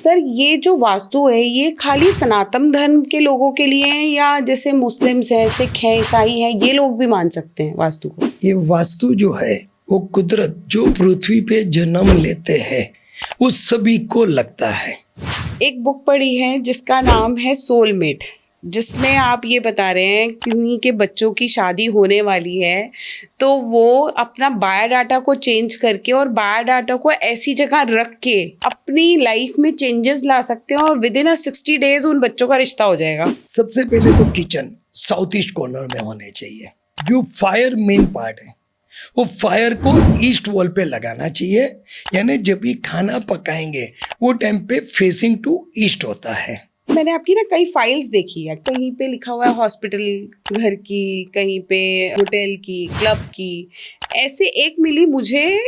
Sir ये जो वास्तु है ये खाली सनातन धर्म के लोगों के लिए है या जैसे मुस्लिम्स हैं, सिख हैं, ईसाई हैं, ये लोग भी मान सकते हैं वास्तु को? ये वास्तु जो है वो कुदरत जो पृथ्वी पे जन्म लेते हैं वो सभी को लगता है। एक बुक पढ़ी है जिसका नाम है सोलमेट, जिसमें आप ये बता रहे हैं किन्हीं के बच्चों की शादी होने वाली है तो वो अपना बायोडाटा को चेंज करके और बायोडाटा को ऐसी जगह रख के अपनी लाइफ में चेंजेस ला सकते हैं और विद इन 60 डेज उन बच्चों का रिश्ता हो जाएगा। सबसे पहले तो किचन साउथ ईस्ट कॉर्नर में होने चाहिए। जो फायर मेन पार्ट है वो फायर को ईस्ट वॉल पे लगाना चाहिए, यानी जब भी खाना पकाएंगे वो टाइम पे फेसिंग टू ईस्ट होता है। मैंने आपकी ना कई फाइल्स देखी है, कहीं पे लिखा हुआ है हॉस्पिटल घर की, कहीं पे होटल की, क्लब की, ऐसे एक मिली मुझे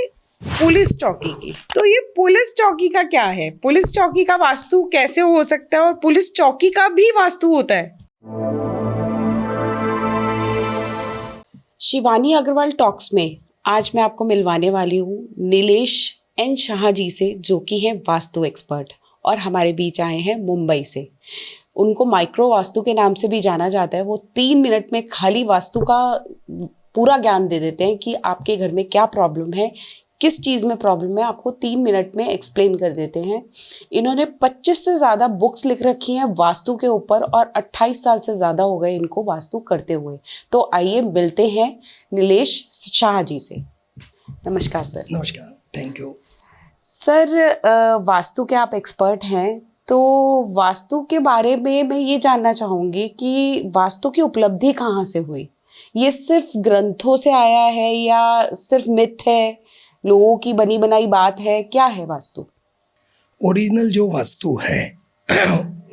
पुलिस चौकी की। तो ये पुलिस चौकी का क्या है? पुलिस चौकी का वास्तु कैसे हो सकता है और पुलिस चौकी का भी वास्तु होता है? शिवानी अग्रवाल टॉक्स में आज मैं आपको मिलवाने वाली हूँ नीलेश एन शाह जी से, जो कि हैं वास्तु एक्सपर्ट और हमारे बीच आए हैं मुंबई से। उनको माइक्रो वास्तु के नाम से भी जाना जाता है। वो 3 मिनट में खाली वास्तु का पूरा ज्ञान दे देते हैं कि आपके घर में क्या प्रॉब्लम है, किस चीज़ में प्रॉब्लम है, आपको 3 मिनट में एक्सप्लेन कर देते हैं। इन्होंने 25 से ज़्यादा बुक्स लिख रखी हैं वास्तु के ऊपर और 28 साल से ज़्यादा हो गए इनको वास्तु करते हुए। तो आइए मिलते हैं नीलेश शाह जी से। नमस्कार सर। नमस्कार, थैंक यू। सर वास्तु के आप एक्सपर्ट हैं, तो वास्तु के बारे में मैं ये जानना चाहूँगी कि वास्तु की उपलब्धि कहाँ से हुई? ये सिर्फ ग्रंथों से आया है या सिर्फ मिथ है, लोगों की बनी बनाई बात है, क्या है वास्तु? ओरिजिनल जो वास्तु है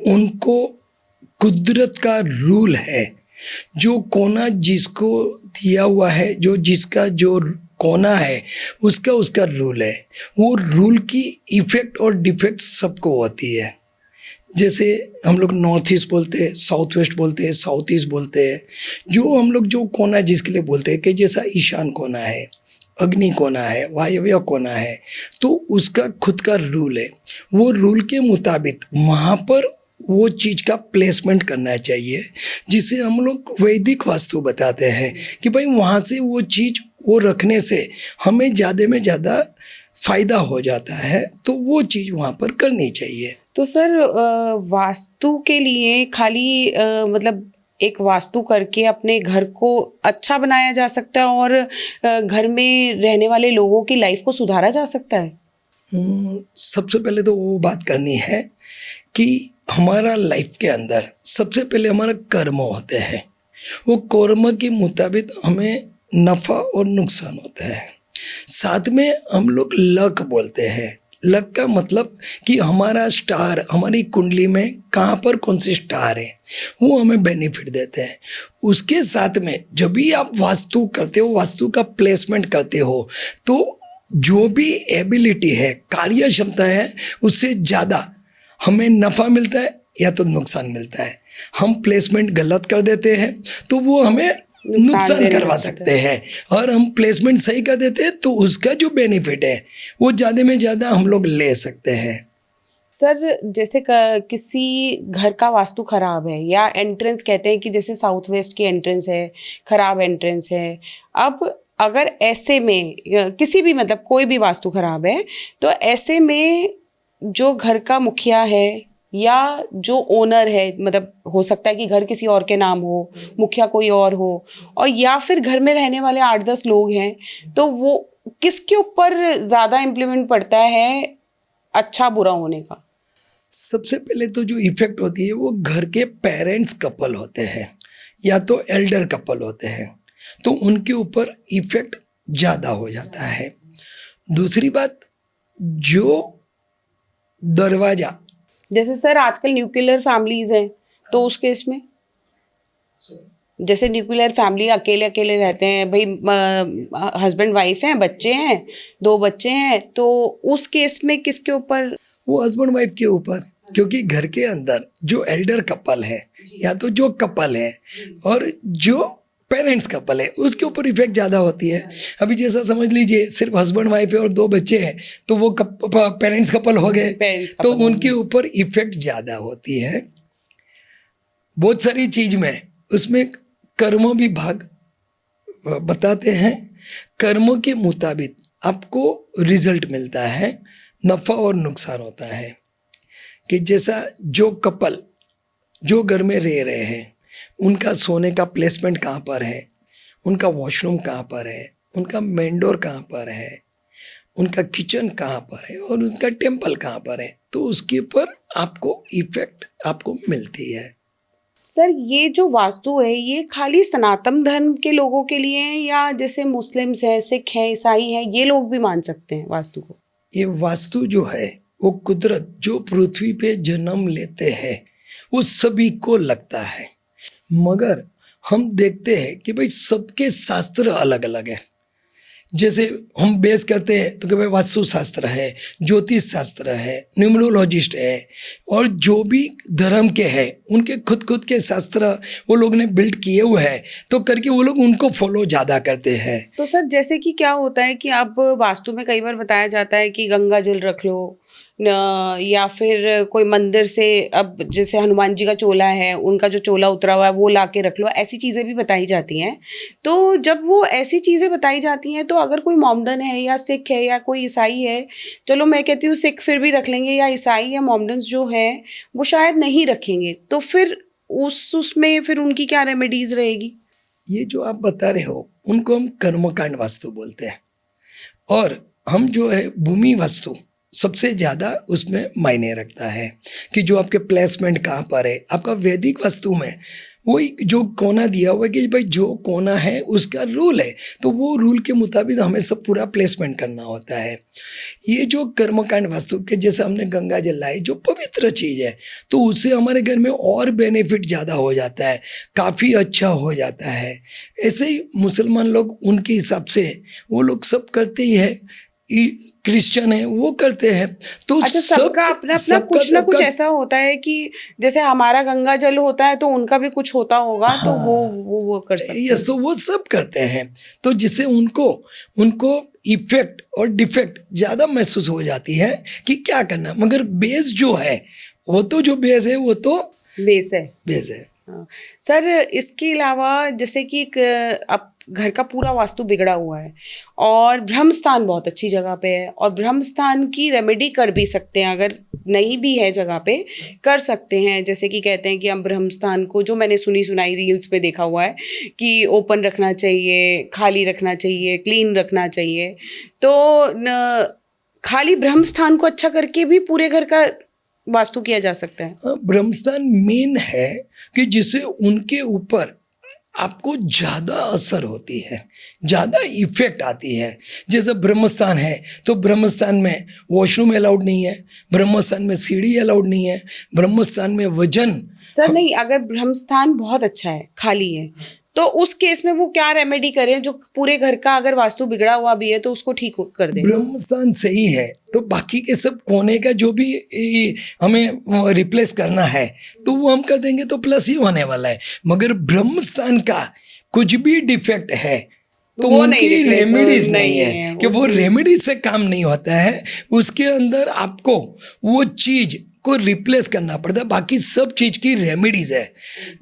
उनको कुदरत का रूल है। जो कोना जिसको दिया हुआ है, जो जिसका जो कोना है उसका उसका रूल है। वो रूल की इफेक्ट और डिफेक्ट सबको होती है। जैसे हम लोग नॉर्थ ईस्ट बोलते हैं, साउथ वेस्ट बोलते हैं, साउथ ईस्ट बोलते हैं। जो हम लोग जो कोना जिसके लिए बोलते हैं कि जैसा ईशान कोना है, अग्नि कोना है, वायव्य कोना है, तो उसका खुद का रूल है। वो रूल के मुताबिक वहाँ पर वो चीज़ का प्लेसमेंट करना चाहिए, जिसे हम लोग वैदिक वास्तु बताते हैं कि भाई वहाँ से वो चीज़ वो रखने से हमें ज़्यादा में ज़्यादा फ़ायदा हो जाता है, तो वो चीज़ वहाँ पर करनी चाहिए। तो सर वास्तु के लिए खाली मतलब एक वास्तु करके अपने घर को अच्छा बनाया जा सकता है और घर में रहने वाले लोगों की लाइफ को सुधारा जा सकता है? सबसे पहले तो वो बात करनी है कि हमारा लाइफ के अंदर सबसे पहले हमारा कर्म होते हैं। वो कर्म के मुताबिक हमें नफ़ा और नुकसान होता है। साथ में हम लोग लक बोलते हैं। लक का मतलब कि हमारा स्टार, हमारी कुंडली में कहाँ पर कौन सी स्टार है, वो हमें बेनिफिट देते हैं। उसके साथ में जब भी आप वास्तु करते हो, वास्तु का प्लेसमेंट करते हो, तो जो भी एबिलिटी है, कार्य क्षमता है, उससे ज़्यादा हमें नफ़ा मिलता है या तो नुकसान मिलता है। हम प्लेसमेंट गलत कर देते हैं तो वो हमें नुकसान करवा सकते हैं, और हम प्लेसमेंट सही कर देते हैं तो उसका जो बेनिफिट है वो ज़्यादा में ज़्यादा हम लोग ले सकते हैं। सर जैसे किसी घर का वास्तु खराब है या एंट्रेंस कहते हैं कि जैसे साउथ वेस्ट की एंट्रेंस है, खराब एंट्रेंस है, अब अगर ऐसे में किसी भी मतलब कोई भी वास्तु खराब है तो ऐसे में जो घर का मुखिया है या जो ओनर है, मतलब हो सकता है कि घर किसी और के नाम हो, मुखिया कोई और हो, और या फिर घर में रहने वाले 8-10 लोग हैं, तो वो किसके ऊपर ज़्यादा इम्प्लीमेंट पड़ता है अच्छा बुरा होने का? सबसे पहले तो जो इफेक्ट होती है वो घर के पेरेंट्स कपल होते हैं या तो एल्डर कपल होते हैं, तो उनके ऊपर इफेक्ट ज़्यादा हो जाता है। दूसरी बात, जो दरवाज़ा, जैसे सर आजकल न्यूक्लियर फैमिलीज हैं, तो उस केस में जैसे न्यूक्लियर फैमिली अकेले अकेले रहते हैं, भाई हस्बैंड वाइफ हैं, बच्चे हैं, 2 बच्चे हैं, तो उस केस में किसके ऊपर? वो हस्बैंड वाइफ के ऊपर, क्योंकि घर के अंदर जो एल्डर कपल है या तो जो कपल है और जो पेरेंट्स कपल है उसके ऊपर इफेक्ट ज़्यादा होती है। अभी जैसा समझ लीजिए सिर्फ हस्बैंड वाइफ है और 2 बच्चे हैं तो वो पेरेंट्स कपल हो गए, पेरेंट्स तो उनके ऊपर इफेक्ट ज़्यादा होती है। बहुत सारी चीज में उसमें कर्मों भी भाग बताते हैं। कर्मों के मुताबिक आपको रिजल्ट मिलता है, नफ़ा और नुकसान होता है। कि जैसा जो कपल जो घर में रह रहे हैं उनका सोने का प्लेसमेंट कहाँ पर है, उनका वॉशरूम कहाँ पर है, उनका मेन डोर कहाँ पर है, उनका किचन कहाँ पर है और उनका टेम्पल कहाँ पर है, तो उसके ऊपर आपको इफेक्ट आपको मिलती है। सर ये जो वास्तु है ये खाली सनातन धर्म के लोगों के लिए है या जैसे मुस्लिम्स हैं, सिख हैं, ईसाई हैं, ये लोग भी मान सकते हैं वास्तु को? ये वास्तु जो है वो कुदरत जो पृथ्वी पे जन्म लेते हैं वो सभी को लगता है, मगर हम देखते हैं कि भाई सबके शास्त्र अलग अलग हैं। जैसे हम बेस करते हैं तो कि भाई वास्तु शास्त्र है, ज्योतिष शास्त्र है, न्यूमरोलॉजिस्ट है, और जो भी धर्म के हैं उनके खुद के शास्त्र वो लोग ने बिल्ड किए हुए हैं, तो करके वो लोग उनको फॉलो ज़्यादा करते हैं। तो सर जैसे कि क्या होता है कि अब वास्तु में कई बार बताया जाता है कि गंगा जल रख लो या फिर कोई मंदिर से, अब जैसे हनुमान जी का चोला है उनका जो चोला उतरा हुआ है वो ला के रख लो, ऐसी चीज़ें भी बताई जाती हैं। तो जब वो ऐसी चीज़ें बताई जाती हैं तो अगर कोई मोमडन है या सिख है या कोई ईसाई है, चलो मैं कहती हूँ सिख फिर भी रख लेंगे, या ईसाई या मोमडन्स जो है वो शायद नहीं रखेंगे, तो फिर उसमें फिर उनकी क्या रेमेडीज रहेगी? ये जो आप बता रहे हो उनको हम कर्मकांड वास्तु बोलते हैं, और हम जो है भूमि वास्तु सबसे ज़्यादा उसमें मायने रखता है कि जो आपके प्लेसमेंट कहाँ पर है। आपका वैदिक वास्तु में वही जो कोना दिया हुआ है कि भाई जो कोना है उसका रूल है, तो वो रूल के मुताबिक हमें सब पूरा प्लेसमेंट करना होता है। ये जो कर्मकांड वास्तु के जैसे हमने गंगा जल लाई जो पवित्र चीज़ है, तो उससे हमारे घर में और बेनिफिट ज़्यादा हो जाता है, काफ़ी अच्छा हो जाता है। ऐसे ही मुसलमान लोग उनके हिसाब से वो लोग सब करते ही है, क्रिश्चियन है वो करते हैं। तो अच्छा, सबका अपना अपना कुछ ना कुछ ऐसा होता है कि जैसे हमारा गंगा जल होता है तो उनका भी कुछ होता होगा, हाँ, तो वो कर सकते हैं। यस, तो वो सब करते हैं, तो जिससे उनको इफेक्ट और डिफेक्ट ज़्यादा महसूस हो जाती है कि क्या करना, मगर बेस जो है वो तो जो बेस है वो तो बेस है। हाँ। सर इसके अलावा जैसे कि अब घर का पूरा वास्तु बिगड़ा हुआ है और ब्रह्म स्थान बहुत अच्छी जगह पे है, और ब्रह्म स्थान की रेमेडी कर भी सकते हैं, अगर नहीं भी है जगह पे कर सकते हैं। जैसे कि कहते हैं कि हम ब्रह्म स्थान को, जो मैंने सुनाई रील्स पे देखा हुआ है कि ओपन रखना चाहिए, खाली रखना चाहिए, क्लीन रखना चाहिए। तो खाली ब्रह्म स्थान को अच्छा करके भी पूरे घर का वास्तु किया जा सकता है। ब्रह्मस्थान मेन है कि जिससे उनके ऊपर आपको ज़्यादा असर होती है, ज़्यादा इफेक्ट आती है। जैसे ब्रह्मस्थान है तो ब्रह्मस्थान में वॉशरूम अलाउड नहीं है, ब्रह्मस्थान में सीढ़ी अलाउड नहीं है, ब्रह्मस्थान में वजन। सर नहीं, अगर ब्रह्म स्थान बहुत अच्छा है, खाली है, तो उस केस में वो क्या रेमेडी करें जो पूरे घर का अगर वास्तु बिगड़ा हुआ भी है तो उसको ठीक कर दे? ब्रह्मस्थान सही है तो बाकी के सब कोने का जो भी हमें रिप्लेस करना है तो वो हम कर देंगे, तो प्लस ही होने वाला है। मगर ब्रह्मस्थान का कुछ भी डिफेक्ट है तो उनकी रेमेडीज नहीं है कि वो रेमेडीज से काम नहीं होता है, उसके अंदर आपको वो चीज को रिप्लेस करना पड़ता है, बाकी सब चीज की रेमेडीज है।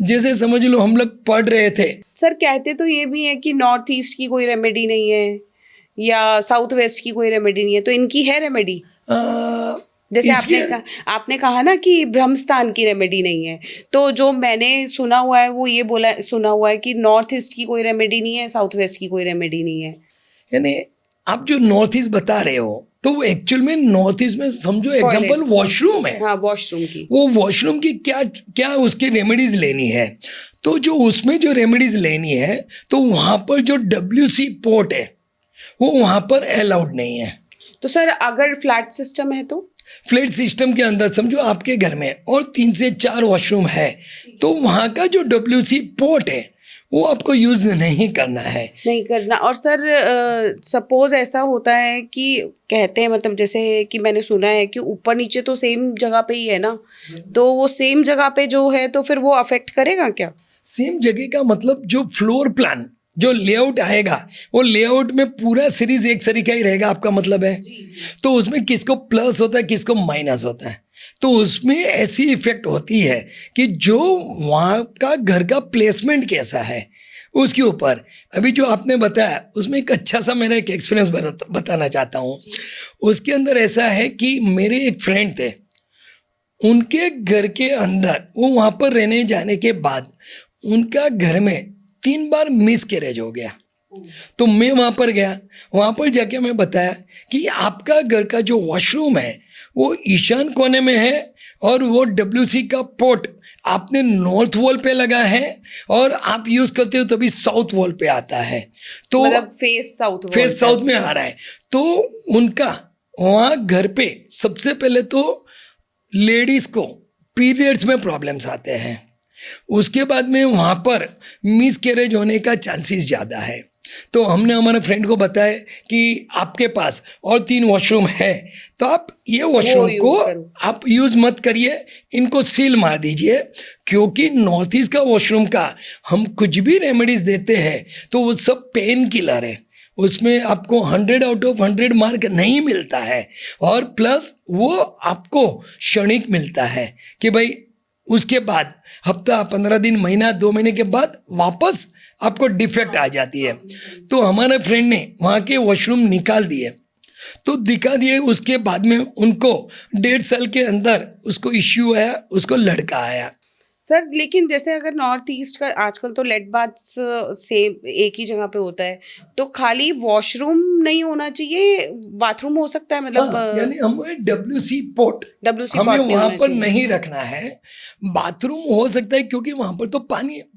जैसे समझ लो हम लोग पढ़ रहे थे, सर कहते तो ये भी है कि नॉर्थ ईस्ट की कोई रेमेडी नहीं है या साउथ वेस्ट की कोई रेमेडी नहीं है, तो इनकी है रेमेडी? जैसे आपने कहा ना कि ब्रह्मस्थान की रेमेडी नहीं है, तो जो मैंने सुना हुआ है वो ये सुना हुआ है कि नॉर्थ ईस्ट की कोई रेमेडी नहीं है, साउथ वेस्ट की कोई रेमेडी नहीं है। यानी आप जो नॉर्थ ईस्ट बता रहे हो तो वो एक्चुअल में नॉर्थ ईस्ट में समझो एग्जांपल वॉशरूम है। हाँ, वॉशरूम की, वो वॉशरूम की क्या उसकी रेमेडीज लेनी है, तो जो उसमें जो रेमेडीज लेनी है तो वहाँ पर जो WC पोर्ट है वो वहाँ पर अलाउड नहीं है। तो सर अगर फ्लैट सिस्टम है तो? फ्लैट सिस्टम के अंदर समझो आपके घर में और 3 से 4 वॉशरूम है तो वहाँ का जो WC पोर्ट है वो आपको यूज नहीं करना है, नहीं करना। और सर सपोज ऐसा होता है कि कहते हैं, मतलब जैसे कि मैंने सुना है कि ऊपर नीचे तो सेम जगह पे ही है ना, तो वो सेम जगह पे जो है तो फिर वो अफेक्ट करेगा क्या? सेम जगह का मतलब जो फ्लोर प्लान जो लेआउट आएगा वो लेआउट में पूरा सीरीज एक तरीका ही रहेगा, आपका मतलब है। तो उसमें किसको प्लस होता है किसको माइनस होता है, तो उसमें ऐसी इफेक्ट होती है कि जो वहाँ का घर का प्लेसमेंट कैसा है उसके ऊपर। अभी जो आपने बताया उसमें एक अच्छा सा मेरा एक एक्सपीरियंस बताना चाहता हूँ। उसके अंदर ऐसा है कि मेरे एक फ्रेंड थे, उनके घर के अंदर वो वहाँ पर रहने जाने के बाद उनका घर में 3 बार मिस कैरेज हो गया। तो मैं वहाँ पर गया, वहाँ पर जाके मैं बताया कि आपका घर का जो वॉशरूम है वो ईशान कोने में है और वो WC का पोर्ट आपने नॉर्थ वॉल पे लगा है और आप यूज़ करते हो तभी साउथ वॉल पे आता है, तो मतलब फेस साउथ में आ रहा है। तो उनका वहाँ घर पे सबसे पहले तो लेडीज़ को पीरियड्स में प्रॉब्लम्स आते हैं, उसके बाद में वहाँ पर मिस कैरेज होने का चांसेस ज़्यादा है। तो हमने हमारे फ्रेंड को बताया कि आपके पास और 3 वॉशरूम है तो आप ये वॉशरूम को आप यूज़ मत करिए, इनको सील मार दीजिए, क्योंकि नॉर्थ ईस्ट का वॉशरूम का हम कुछ भी रेमेडीज देते हैं तो वो सब पेन किलर है, उसमें आपको 100 आउट ऑफ 100 मार्क नहीं मिलता है, और प्लस वो आपको क्षणिक मिलता है कि भाई उसके बाद हफ्ता 15 दिन महीना 2 महीने के बाद वापस आपको डिफेक्ट आ जाती है। तो हमारे फ्रेंड ने वहाँ के वॉशरूम निकाल दिए, तो दिखा दिए, उसके बाद में उनको 1.5 साल के अंदर उसको इश्यू आया, उसको लड़का आया। सर लेकिन जैसे अगर नॉर्थ ईस्ट का आजकल तो लेड बाथ्स सेम एक ही जगह पे होता है, तो खाली वॉशरूम नहीं होना चाहिए, बाथरूम हो सकता है, मतलब यानी हमें WC पोर्ट WC हमें पॉट नहीं वहाँ होना पर चाहिए। नहीं रखना है, बाथरूम हो सकता है क्योंकि वहाँ पर तो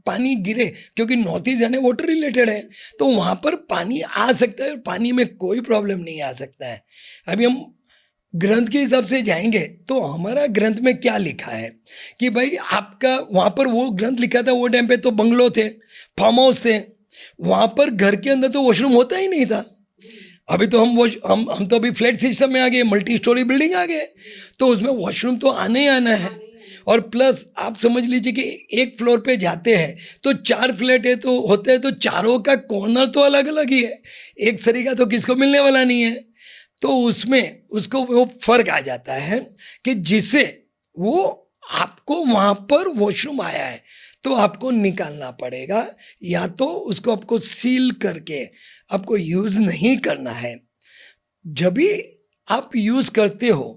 पानी गिरे, क्योंकि नॉर्थ ईस्ट यानी वाटर रिलेटेड है, तो वहाँ पर पानी आ सकता है और पानी में कोई प्रॉब्लम नहीं आ सकता है। अभी हम ग्रंथ के हिसाब से जाएंगे तो हमारा ग्रंथ में क्या लिखा है कि भाई आपका वहाँ पर वो ग्रंथ लिखा था, वो टाइम पे तो बंगलो थे, फार्म हाउस थे, वहाँ पर घर के अंदर तो वॉशरूम होता ही नहीं था। अभी तो हम तो अभी फ्लैट सिस्टम में आ गए, मल्टी स्टोरी बिल्डिंग आ गए, तो उसमें वॉशरूम तो आने ही आना है। और प्लस आप समझ लीजिए कि एक फ्लोर पे जाते हैं तो 4 फ्लैट है तो होते हैं, तो चारों का कॉर्नर तो अलग अलग ही है, एक तरीका तो किसको मिलने वाला नहीं है। तो उसमें उसको वो फर्क आ जाता है कि जिससे वो आपको वहाँ पर वॉशरूम आया है तो आपको निकालना पड़ेगा, या तो उसको आपको सील करके आपको यूज़ नहीं करना है। जब भी आप यूज़ करते हो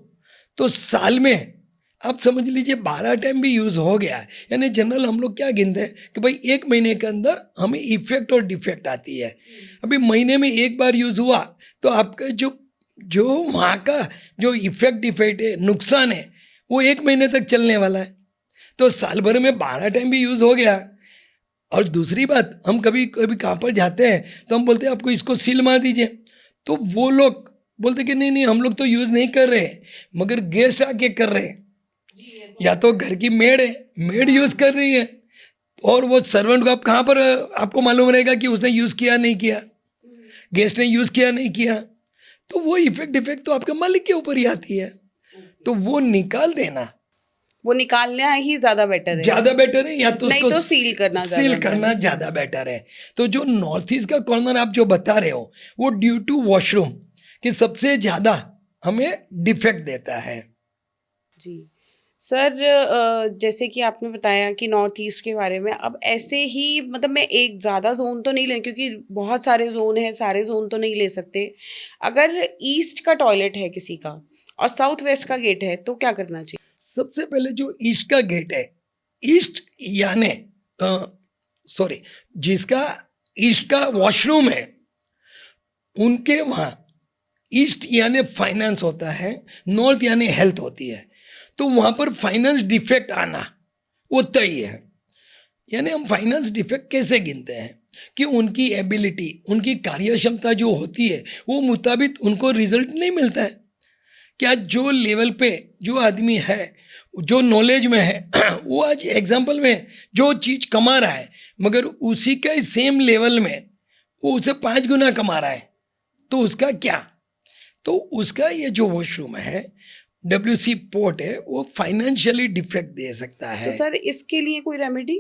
तो साल में आप समझ लीजिए 12 टाइम भी यूज़ हो गया है, यानी जनरल हम लोग क्या गिनते हैं कि भाई 1 महीने के अंदर हमें इफेक्ट और डिफेक्ट आती है। अभी महीने में 1 बार यूज़ हुआ तो आपका जो वहाँ का जो इफेक्ट डिफेक्ट है, नुकसान है, वो 1 महीने तक चलने वाला है। तो साल भर में 12 टाइम भी यूज़ हो गया। और दूसरी बात, हम कभी कभी कहाँ पर जाते हैं तो हम बोलते हैं आपको इसको सील मार दीजिए, तो वो लोग बोलते कि नहीं हम लोग तो यूज़ नहीं कर रहे, मगर गेस्ट आके कर रहे हैं, या तो घर की मेड है, मेड यूज़ कर रही है, और वो सर्वेंट को आप कहाँ पर आपको मालूम रहेगा कि उसने यूज़ किया नहीं किया, गेस्ट ने यूज़ किया नहीं किया, तो वो इफेक्ट तो आपके मालिक के ऊपर ही आती है। तो वो निकाल देना, वो निकालना ही ज्यादा बेटर है, या तो नहीं उसको तो सील करना ज़्यादा बेटर है। तो जो नॉर्थ ईस्ट का कॉर्नर आप जो बता रहे हो वो ड्यू टू वॉशरूम कि सबसे ज़्यादा हमें डिफेक्ट देता है। जी सर, जैसे कि आपने बताया कि नॉर्थ ईस्ट के बारे में, अब ऐसे ही मतलब मैं एक ज़्यादा जोन तो नहीं ले, क्योंकि बहुत सारे जोन हैं, सारे जोन तो नहीं ले सकते। अगर ईस्ट का टॉयलेट है किसी का और साउथ वेस्ट का गेट है तो क्या करना चाहिए? सबसे पहले जो ईस्ट का गेट है, ईस्ट यानी सॉरी जिसका ईस्ट का वॉशरूम है उनके वहाँ ईस्ट यानी फाइनेंस होता है, नॉर्थ यानी हेल्थ होती है, तो वहाँ पर फाइनेंस डिफेक्ट आना वो तय है। यानी हम फाइनेंस डिफेक्ट कैसे गिनते हैं कि उनकी एबिलिटी, उनकी कार्य क्षमता जो होती है वो मुताबिक उनको रिजल्ट नहीं मिलता है। क्या जो लेवल पे जो आदमी है, जो नॉलेज में है वो आज एग्जाम्पल में जो चीज़ कमा रहा है मगर उसी का ही सेम लेवल में वो उसे 5 गुना कमा रहा है, तो उसका क्या? तो उसका ये जो वॉशरूम है, WC पोर्ट है, वो फाइनेंशियली डिफेक्ट दे सकता है। तो सर इसके लिए कोई रेमेडी?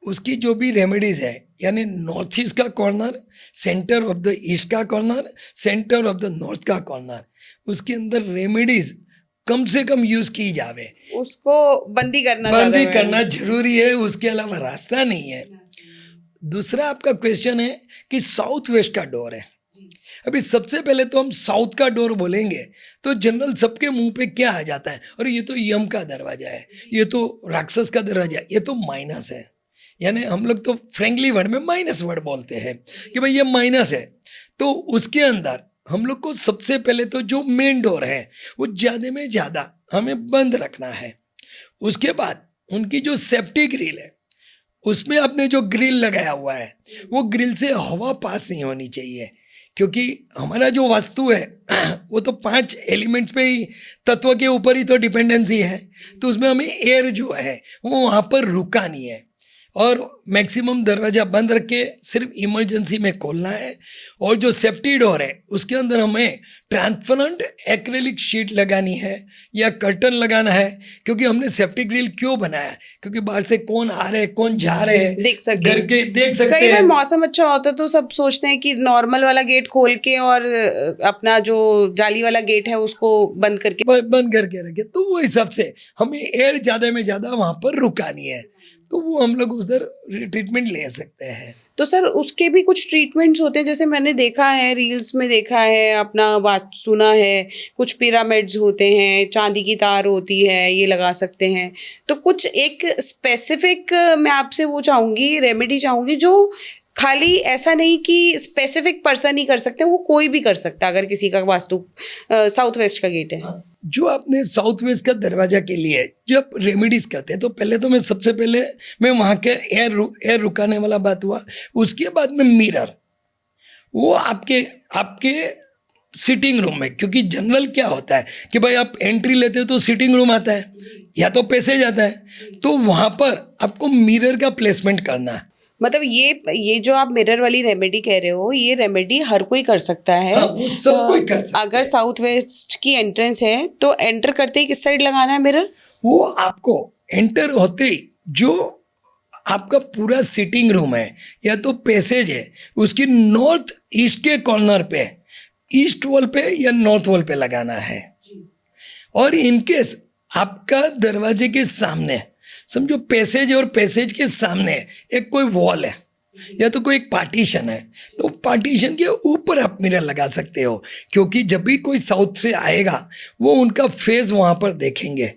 उसकी जो भी रेमेडीज है, यानी नॉर्थ ईस्ट का corner, centre of the east का corner, centre of the north का कॉर्नर, उसके अंदर रेमेडीज कम से कम यूज की जावे, उसको बंदी करना बंदी ज्यादा करना जरूरी है, उसके अलावा रास्ता नहीं है। दूसरा आपका क्वेश्चन है कि साउथ वेस्ट का डोर है। अभी सबसे पहले तो हम साउथ का डोर बोलेंगे तो जनरल सबके मुंह पे क्या आ जाता है, और ये तो यम का दरवाजा है, ये तो राक्षस का दरवाजा है, ये तो माइनस है। यानी हम लोग तो फ्रेंकली वर्ड में माइनस वर्ड बोलते हैं कि भाई ये माइनस है। तो उसके अंदर हम लोग को सबसे पहले तो जो मेन डोर है वो ज़्यादा में ज़्यादा हमें बंद रखना है। उसके बाद उनकी जो सेफ्टी ग्रिल है, उसमें आपने जो ग्रिल लगाया हुआ है वो ग्रिल से हवा पास नहीं होनी चाहिए, क्योंकि हमारा जो वास्तु है वो तो 5 एलिमेंट्स पे ही, तत्व के ऊपर ही तो डिपेंडेंसी है। तो उसमें हमें एयर जो है वो वहाँ पर रुका नहीं है, और मैक्सिमम दरवाज़ा बंद रख के सिर्फ इमरजेंसी में खोलना है। और जो सेफ्टी डोर है उसके अंदर हमें ट्रांसपेरेंट एक्रेलिक शीट लगानी है या कर्टन लगाना है, क्योंकि हमने सेफ्टी ग्रिल क्यों बनाया, क्योंकि बाहर से कौन आ रहे हैं कौन जा रहे हैं देख सके, घर के देख सकते कई बार हैं। मौसम अच्छा होता है तो सब सोचते हैं कि नॉर्मल वाला गेट खोल के और अपना जो जाली वाला गेट है उसको बंद करके बंद करके रखे, तो वो हिसाब से हमें एयर ज़्यादा में ज़्यादा वहाँ पर रुकानी है, तो वो हम लोग उधर ट्रीटमेंट ले सकते हैं। तो सर उसके भी कुछ ट्रीटमेंट्स होते हैं, जैसे मैंने देखा है, रील्स में देखा है, अपना बात सुना है, कुछ पिरामिड्स होते हैं, चांदी की तार होती है, ये लगा सकते हैं। तो कुछ एक स्पेसिफिक मैं आपसे वो चाहूँगी, रेमेडी चाहूँगी जो खाली ऐसा नहीं कि स्पेसिफिक पर्सन ही कर सकते हैं, वो कोई भी कर सकता है अगर किसी का वास्तु साउथ वेस्ट का गेट है। जो आपने साउथ वेस्ट का दरवाजा के लिए जब रेमेडीज करते हैं, तो पहले तो मैं सबसे पहले मैं वहाँ के एयर रुकाने वाला बात हुआ। उसके बाद में मिरर, वो आपके सिटिंग रूम में, क्योंकि जनरल क्या होता है कि भाई आप एंट्री लेते हो तो सिटिंग रूम आता है या तो पैसेज आता है, तो वहाँ पर आपको मिरर का प्लेसमेंट करना है। मतलब ये जो आप मिरर वाली रेमेडी कह रहे हो, ये रेमेडी हर कोई कर सकता है। हाँ, वो सब कोई कर सकता अगर साउथ वेस्ट की एंट्रेंस है तो एंटर करते ही किस साइड लगाना है मिरर? वो आपको एंटर होते ही जो आपका पूरा सिटिंग रूम है या तो पैसेज है, उसकी नॉर्थ ईस्ट के कॉर्नर पे, ईस्ट वॉल पे या नॉर्थ वॉल पे लगाना है। और इनकेस आपका दरवाजे के सामने, समझो पैसेज और पैसेज के सामने एक कोई वॉल है या तो कोई एक पार्टीशन है, तो पार्टीशन के ऊपर आप मिरर लगा सकते हो, क्योंकि जब भी कोई साउथ से आएगा वो उनका फेस वहाँ पर देखेंगे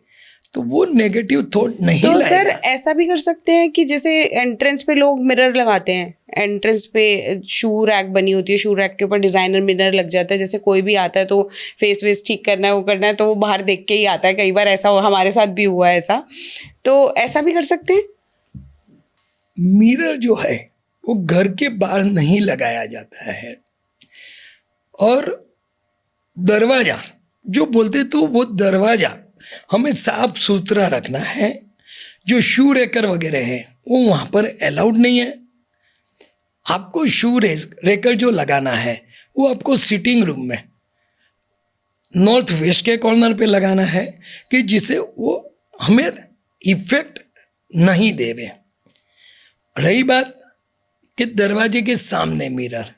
तो वो नेगेटिव थॉट नहीं तो सर लाएगा। ऐसा भी कर सकते हैं कि जैसे एंट्रेंस पे लोग मिरर लगाते हैं, एंट्रेंस पे शू रैक बनी होती है, शू रैक के ऊपर डिजाइनर मिरर लग जाता है, जैसे कोई भी आता है तो फेस वेस ठीक करना है, वो करना है, तो वो बाहर देख के ही आता है। कई बार ऐसा हमारे साथ भी हुआ है ऐसा, तो ऐसा भी कर सकते हैं। मिरर जो है वो घर के बाहर नहीं लगाया जाता है, और दरवाजा जो बोलते तो वो दरवाजा हमें साफ सुथरा रखना है। जो शू रेकर वगैरह है वो वहाँ पर अलाउड नहीं है। आपको शू रेकर जो लगाना है वो आपको सिटिंग रूम में नॉर्थ वेस्ट के कॉर्नर पे लगाना है, कि जिसे वो हमें इफेक्ट नहीं देवे। रही बात कि दरवाजे के सामने मिरर,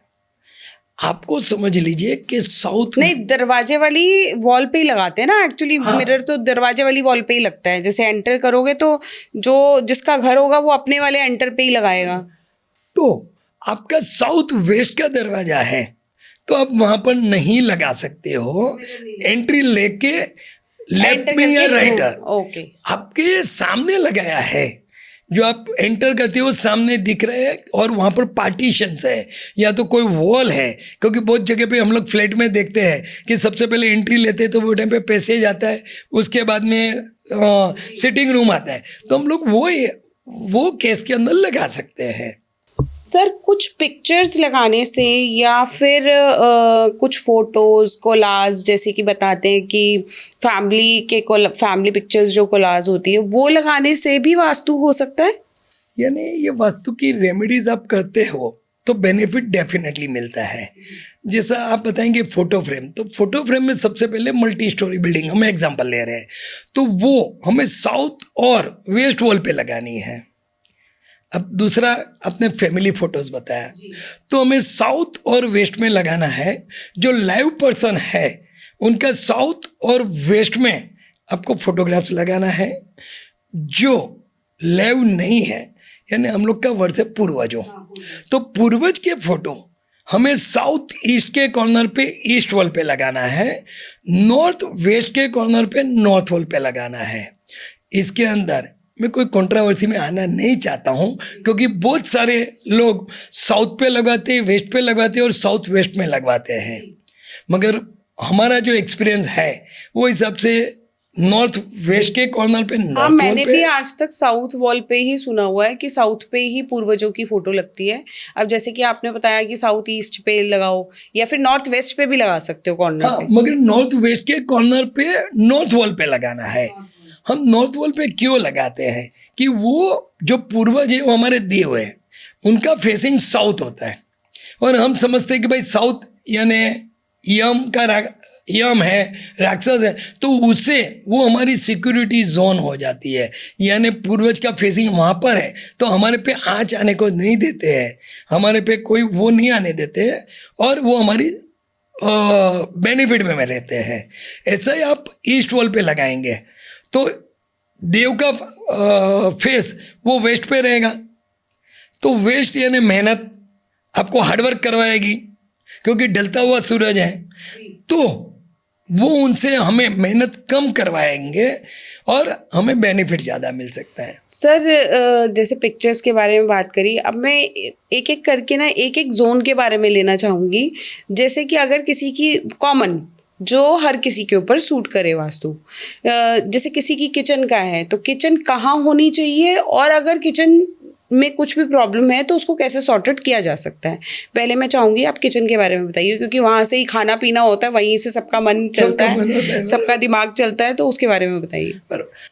आपको समझ लीजिए कि साउथ नहीं, दरवाजे वाली वॉल पे ही लगाते हैं ना एक्चुअली। हाँ। मिरर तो दरवाजे वाली वॉल पे ही लगता है, जैसे एंटर करोगे तो जो जिसका घर होगा वो अपने वाले एंटर पे ही लगाएगा। तो आपका साउथ वेस्ट का दरवाजा है तो आप वहां पर नहीं लगा सकते हो। एंट्री लेके लेफ्ट में या राइट, ओके, आपके सामने लगाया है। जो आप एंटर करते हो सामने दिख रहे हैं, और वहाँ पर पार्टीशंस है या तो कोई वॉल है, क्योंकि बहुत जगह पे हम लोग फ्लैट में देखते हैं कि सबसे पहले एंट्री लेते हैं तो वो टाइम पे पैसेज आता है, उसके बाद में सिटिंग रूम आता है, तो हम लोग वो केस के अंदर लगा सकते हैं। सर कुछ पिक्चर्स लगाने से या फिर कुछ फोटोज कोलाज, जैसे कि बताते हैं कि फैमिली पिक्चर्स जो कोलाज होती है वो लगाने से भी वास्तु हो सकता है। यानी ये वास्तु की रेमेडीज आप करते हो तो बेनिफिट डेफिनेटली मिलता है। जैसा आप बताएंगे फोटो फ्रेम, तो फोटो फ्रेम में सबसे पहले मल्टी स्टोरी बिल्डिंग हम एग्जांपल ले रहे हैं, तो वो हमें साउथ और वेस्ट वॉल पे लगानी है। अब दूसरा अपने फैमिली फोटोज बताया, तो हमें साउथ और वेस्ट में लगाना है। जो लाइव पर्सन है उनका साउथ और वेस्ट में आपको फोटोग्राफ्स लगाना है। जो लाइव नहीं है यानी हम लोग का वर्ड है पूर्वजों, तो पूर्वज के फोटो हमें साउथ ईस्ट के कॉर्नर पे ईस्ट वॉल पे लगाना है, नॉर्थ वेस्ट के कॉर्नर पे नॉर्थ वॉल पे लगाना है। इसके अंदर मैं कोई कंट्रोवर्सी में आना नहीं चाहता हूँ, क्योंकि बहुत सारे लोग साउथ पे लगवाते हैं, वेस्ट पे लगवाते हैं और साउथ वेस्ट में लगवाते हैं, मगर हमारा जो एक्सपीरियंस है वो हिसाब से नॉर्थ वेस्ट के कॉर्नर पे हाँ, नॉर्थ मैंने वॉल पे। भी आज तक साउथ वॉल पे ही सुना हुआ है कि साउथ पे ही पूर्वजों की फोटो लगती है। अब जैसे कि आपने बताया कि साउथ ईस्ट पे लगाओ या फिर नॉर्थ वेस्ट पे भी लगा सकते हो कॉर्नर हाँ, पे। मगर नॉर्थ वेस्ट के कॉर्नर पे नॉर्थ वॉल पे लगाना है। हम नॉर्थ वॉल पे क्यों लगाते हैं कि वो जो पूर्वज है वो हमारे दिए हुए हैं, उनका फेसिंग साउथ होता है, और हम समझते हैं कि भाई साउथ यानी यम है, राक्षस है, तो उससे वो हमारी सिक्योरिटी जोन हो जाती है। यानी पूर्वज का फेसिंग वहाँ पर है तो हमारे पे आँच आने को नहीं देते हैं, हमारे पे कोई वो नहीं आने देते हैं, और वो हमारी बेनिफिट में रहते हैं। ऐसा ही आप ईस्ट वॉल पे लगाएंगे तो देव का फेस वो वेस्ट पे रहेगा, तो वेस्ट यानी मेहनत आपको हार्डवर्क करवाएगी, क्योंकि ढलता हुआ सूरज है, तो वो उनसे हमें मेहनत कम करवाएंगे और हमें बेनिफिट ज़्यादा मिल सकता है। सर जैसे पिक्चर्स के बारे में बात करी, अब मैं एक एक करके ना एक एक जोन के बारे में लेना चाहूँगी। जैसे कि अगर किसी की कॉमन जो हर किसी के ऊपर सूट करे वास्तु, जैसे किसी की किचन का है तो किचन कहाँ होनी चाहिए, और अगर किचन में कुछ भी प्रॉब्लम है तो उसको कैसे सॉर्ट आउट किया जा सकता है। पहले मैं चाहूँगी आप किचन के बारे में बताइए, क्योंकि वहाँ से ही खाना पीना होता है, वहीं से सबका मन चलता है, सबका दिमाग चलता है, तो उसके बारे में बताइए।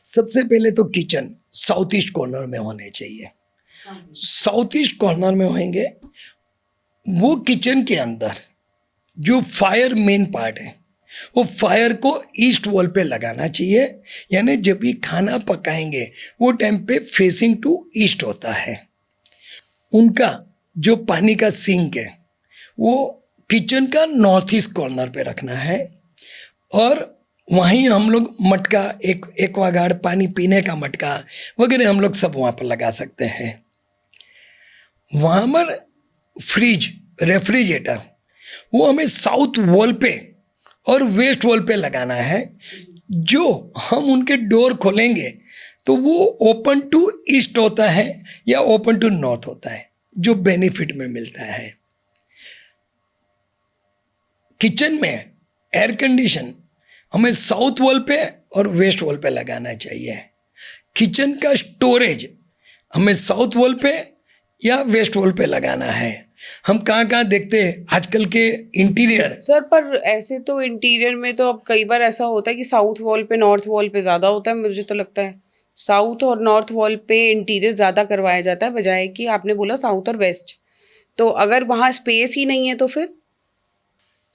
सबसे पहले तो किचन साउथ ईस्ट कॉर्नर में होने चाहिए। साउथ ईस्ट कॉर्नर में होंगे, वो किचन के अंदर जो फायर मेन पार्ट है वो फायर को ईस्ट वॉल पे लगाना चाहिए। यानी जब भी खाना पकाएंगे वो टाइम पे फेसिंग टू ईस्ट होता है। उनका जो पानी का सिंक है वो किचन का नॉर्थ ईस्ट कॉर्नर पे रखना है, और वहीं हम लोग मटका, एक एक्वागार्ड पानी पीने का मटका वगैरह हम लोग सब वहाँ पर लगा सकते हैं। वहाँ पर फ्रिज, रेफ्रिजरेटर वो हमें साउथ वॉल पे और वेस्ट वॉल पे लगाना है। जो हम उनके डोर खोलेंगे तो वो ओपन टू ईस्ट होता है या ओपन टू नॉर्थ होता है, जो बेनिफिट में मिलता है। किचन में एयर कंडीशन हमें साउथ वॉल पे और वेस्ट वॉल पे लगाना चाहिए। किचन का स्टोरेज हमें साउथ वॉल पे या वेस्ट वॉल पे लगाना है। हम कहाँ कहाँ देखते हैं आजकल के इंटीरियर। सर पर ऐसे तो इंटीरियर में तो अब कई बार ऐसा होता है कि साउथ वॉल पे नॉर्थ वॉल पे ज़्यादा होता है। मुझे तो लगता है साउथ और नॉर्थ वॉल पे इंटीरियर ज़्यादा करवाया जाता है, बजाय कि आपने बोला साउथ और वेस्ट। तो अगर वहाँ स्पेस ही नहीं है तो फिर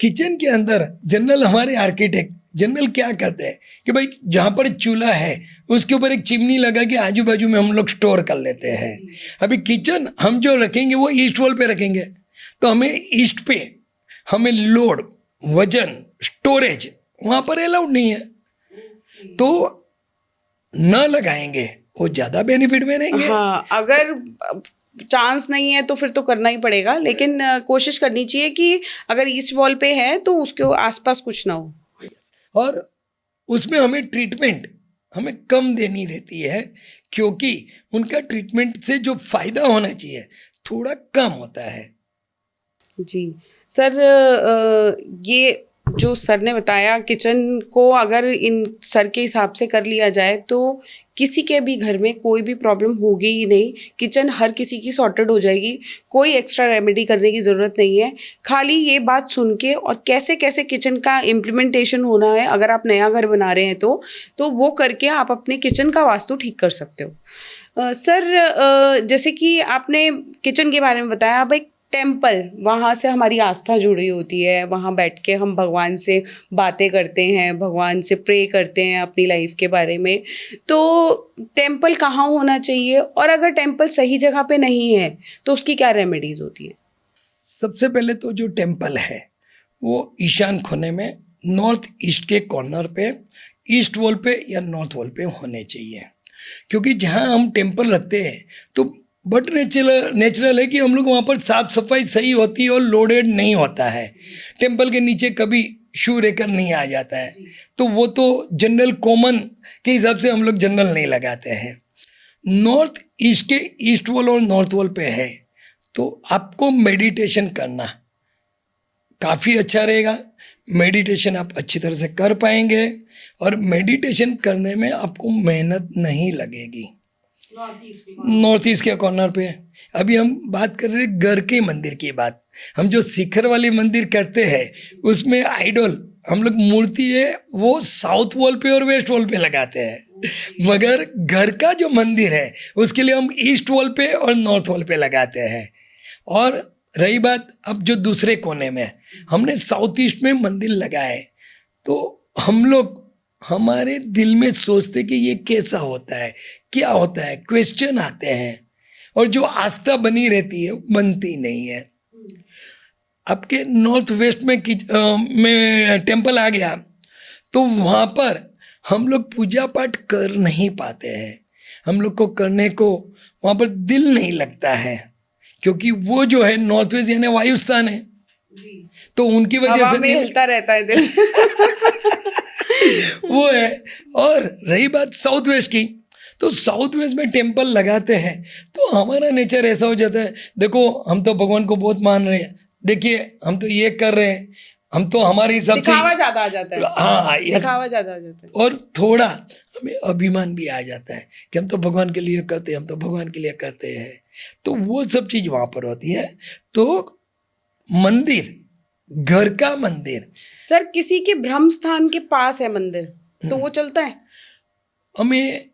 किचन के अंदर जनरल हमारे आर्किटेक्ट जनरल क्या करते हैं कि भाई जहाँ पर चूल्हा है उसके ऊपर एक चिमनी लगा के आजू बाजू में हम लोग स्टोर कर लेते हैं। अभी किचन हम जो रखेंगे वो ईस्ट वॉल पे रखेंगे, तो हमें ईस्ट पे हमें लोड, वजन, स्टोरेज वहाँ पर अलाउड नहीं है, तो न लगाएंगे वो ज़्यादा बेनिफिट में रहेंगे। हाँ, अगर चांस नहीं है तो फिर तो करना ही पड़ेगा, लेकिन कोशिश करनी चाहिए कि अगर ईस्ट वॉल पे है तो उसके आसपास कुछ ना हो। और उसमें हमें ट्रीटमेंट हमें कम देनी रहती है, क्योंकि उनका ट्रीटमेंट से जो फायदा होना चाहिए थोड़ा कम होता है। जी सर, ये जो सर ने बताया किचन को अगर इन सर के हिसाब से कर लिया जाए तो किसी के भी घर में कोई भी प्रॉब्लम होगी ही नहीं। किचन हर किसी की सॉर्टेड हो जाएगी, कोई एक्स्ट्रा रेमेडी करने की ज़रूरत नहीं है। खाली ये बात सुन के और कैसे कैसे किचन का इम्प्लीमेंटेशन होना है, अगर आप नया घर बना रहे हैं तो वो करके आप अपने किचन का वास्तु ठीक कर सकते हो। सर जैसे कि आपने किचन के बारे में बताया, अब एक टेम्पल, वहाँ से हमारी आस्था जुड़ी होती है, वहाँ बैठ के हम भगवान से बातें करते हैं, भगवान से प्रे करते हैं अपनी लाइफ के बारे में। तो टेम्पल कहाँ होना चाहिए, और अगर टेम्पल सही जगह पे नहीं है तो उसकी क्या रेमेडीज होती हैं? सबसे पहले तो जो टेम्पल है वो ईशान कोने में नॉर्थ ईस्ट के कॉर्नर पे, ईस्ट वॉल पे या नॉर्थ वॉल पे होने चाहिए। क्योंकि जहाँ हम टेम्पल रखते हैं तो बट नेचुरल है कि हम लोग वहाँ पर साफ सफाई सही होती है और लोडेड नहीं होता है। टेम्पल के नीचे कभी शू रेकर नहीं आ जाता है, तो वो तो जनरल कॉमन के हिसाब से हम लोग जनरल नहीं लगाते हैं। नॉर्थ ईस्ट के ईस्ट वॉल और नॉर्थ वॉल पे है तो आपको मेडिटेशन करना काफ़ी अच्छा रहेगा। मेडिटेशन आप अच्छी तरह से कर पाएंगे और मेडिटेशन करने में आपको मेहनत नहीं लगेगी। नॉर्थ ईस्ट के कॉर्नर पे अभी हम बात कर रहे हैं घर के मंदिर की बात। हम जो शिखर वाली मंदिर करते हैं उसमें आइडल हम लोग मूर्ति है वो साउथ वॉल पे और वेस्ट वॉल पे लगाते हैं, मगर घर का जो मंदिर है उसके लिए हम ईस्ट वॉल पे और नॉर्थ वॉल पे लगाते हैं। और रही बात अब जो दूसरे कोने में हमने साउथ ईस्ट में मंदिर लगाए तो हम लोग हमारे दिल में सोचते कि ये कैसा होता है, क्या होता है, क्वेश्चन आते हैं और जो आस्था बनी रहती है वो बनती नहीं है। आपके नॉर्थ वेस्ट में टेम्पल आ गया तो वहाँ पर हम लोग पूजा पाठ कर नहीं पाते हैं, हम लोग को करने को वहाँ पर दिल नहीं लगता है, क्योंकि वो जो है नॉर्थ वेस्ट यानी वायुस्थान है तो उनकी वजह हवा से में नहीं हिलता रहता है दिल। वो है। और रही बात साउथ वेस्ट की, तो साउथ वेस्ट में टेम्पल लगाते हैं तो हमारा नेचर ऐसा हो जाता है, देखो हम तो भगवान को बहुत मान रहे हैं, देखिए हम तो ये कर रहे हैं, हम तो हमारे हिसाब से दिखावा ज्यादा आ जाता है। हाँ यस। दिखावा ज्यादा आ जाता है और थोड़ा हमें अभिमान भी आ जाता है कि हम तो भगवान के लिए करते हैं, हम तो भगवान के लिए करते हैं, तो वो सब चीज़ वहाँ पर होती है। तो मंदिर, घर का मंदिर, सर किसी के ब्रह्म स्थान के पास है मंदिर तो वो चलता है? हमें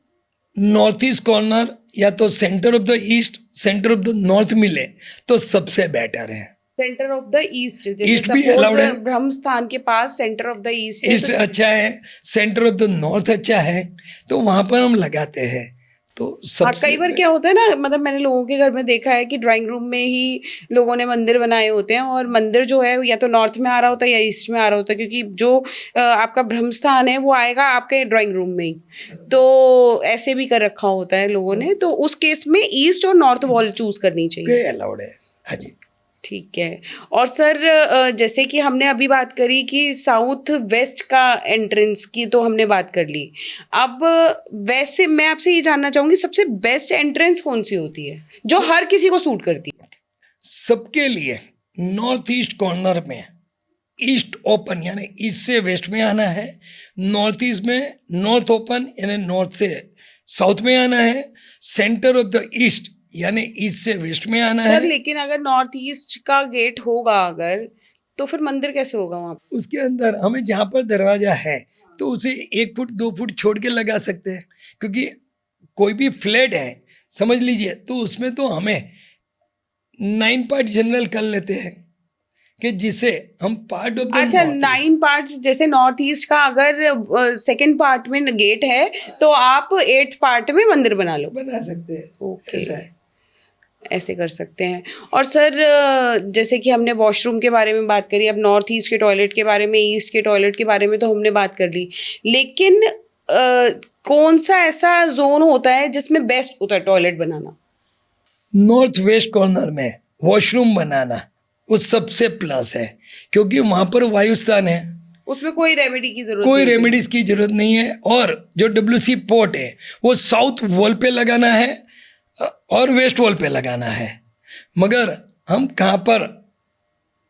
नॉर्थ ईस्ट कॉर्नर या तो centre of the east, centre of the north मिले तो सबसे बेटर है। सेंटर ऑफ द ईस्ट, जैसे ईस्ट भी allowed है। सपोज ब्रह्म स्थान के पास सेंटर ऑफ द ईस्ट है ईस्ट अच्छा है, सेंटर ऑफ द नॉर्थ अच्छा है, तो वहाँ पर हम लगाते हैं। तो हाँ, सबसे कई बार क्या होता है ना, मतलब मैंने लोगों के घर में देखा है कि ड्राइंग रूम में ही लोगों ने मंदिर बनाए होते हैं और मंदिर जो है या तो नॉर्थ में आ रहा होता है या ईस्ट में आ रहा होता है, क्योंकि जो आपका ब्रह्म स्थान है वो आएगा आपके ड्राइंग रूम में ही, तो ऐसे भी कर रखा होता है लोगों ने। तो उस केस में ईस्ट और नॉर्थ वॉल चूज करनी चाहिए। अलाउड है। हाँ जी। ठीक है। और सर जैसे कि हमने अभी बात करी कि साउथ वेस्ट का एंट्रेंस की तो हमने बात कर ली, अब वैसे मैं आपसे ये जानना चाहूंगी सबसे बेस्ट एंट्रेंस कौन सी होती है जो हर किसी को सूट करती है? सबके लिए नॉर्थ ईस्ट कॉर्नर में ईस्ट ओपन यानी ईस्ट से वेस्ट में आना है, नॉर्थ ईस्ट में नॉर्थ ओपन यानी नॉर्थ से साउथ में आना है, सेंटर ऑफ द ईस्ट यानी ईस्ट से वेस्ट में आना सर है। लेकिन अगर नॉर्थ ईस्ट का गेट होगा अगर, तो फिर मंदिर कैसे होगा वहाँ पे? उसके अंदर हमें जहाँ पर दरवाजा है तो उसे 1 फुट 2 फुट छोड़ के लगा सकते हैं, क्योंकि कोई भी फ्लैट है समझ लीजिए तो उसमें तो हमें 9 पार्ट जनरल कर लेते हैं कि जिसे हम पार्ट ऑफ द अच्छा, 9 पार्ट्स, जैसे नॉर्थ ईस्ट का अगर सेकंड पार्ट में गेट है तो आप 8th पार्ट में मंदिर बना लो। बना सकते हैं। ओके, ऐसा है। ऐसे कर सकते हैं। और सर जैसे कि हमने वॉशरूम के बारे में बात करी, अब नॉर्थ ईस्ट के टॉयलेट के बारे में, ईस्ट के टॉयलेट के बारे में तो हमने बात कर ली, लेकिन कौन सा ऐसा जोन होता है जिसमें बेस्ट होता है टॉयलेट बनाना? नॉर्थ वेस्ट कॉर्नर में वॉशरूम बनाना वो सबसे प्लस है, क्योंकि वहाँ पर वायुस्थान है, उसमें कोई रेमेडी की जरूरत कोई नहीं रेमेडीज की जरूरत नहीं है। और जो WC पोर्ट है वो साउथ वॉल पे लगाना है और वेस्ट वॉल पे लगाना है, मगर हम कहाँ पर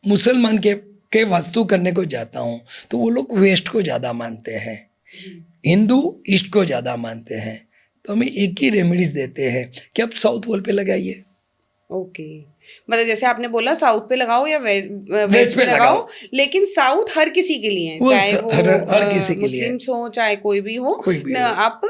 मुसलमान के वास्तु करने को जाता हूँ तो वो लोग वेस्ट को ज़्यादा मानते हैं, हिंदू ईस्ट को ज़्यादा मानते हैं, तो हमें एक ही रेमेडीज देते हैं कि आप साउथ वॉल पे लगाइए। ओके, मतलब जैसे आपने बोला साउथ पे लगाओ या वेस्ट वेस्ट पे पे लगाओ, लेकिन साउथ हर किसी के लिए है, वो चाहे वो हर किसी के लिए मुस्लिम्स हो चाहे कोई भी हो, कोई भी हो, आप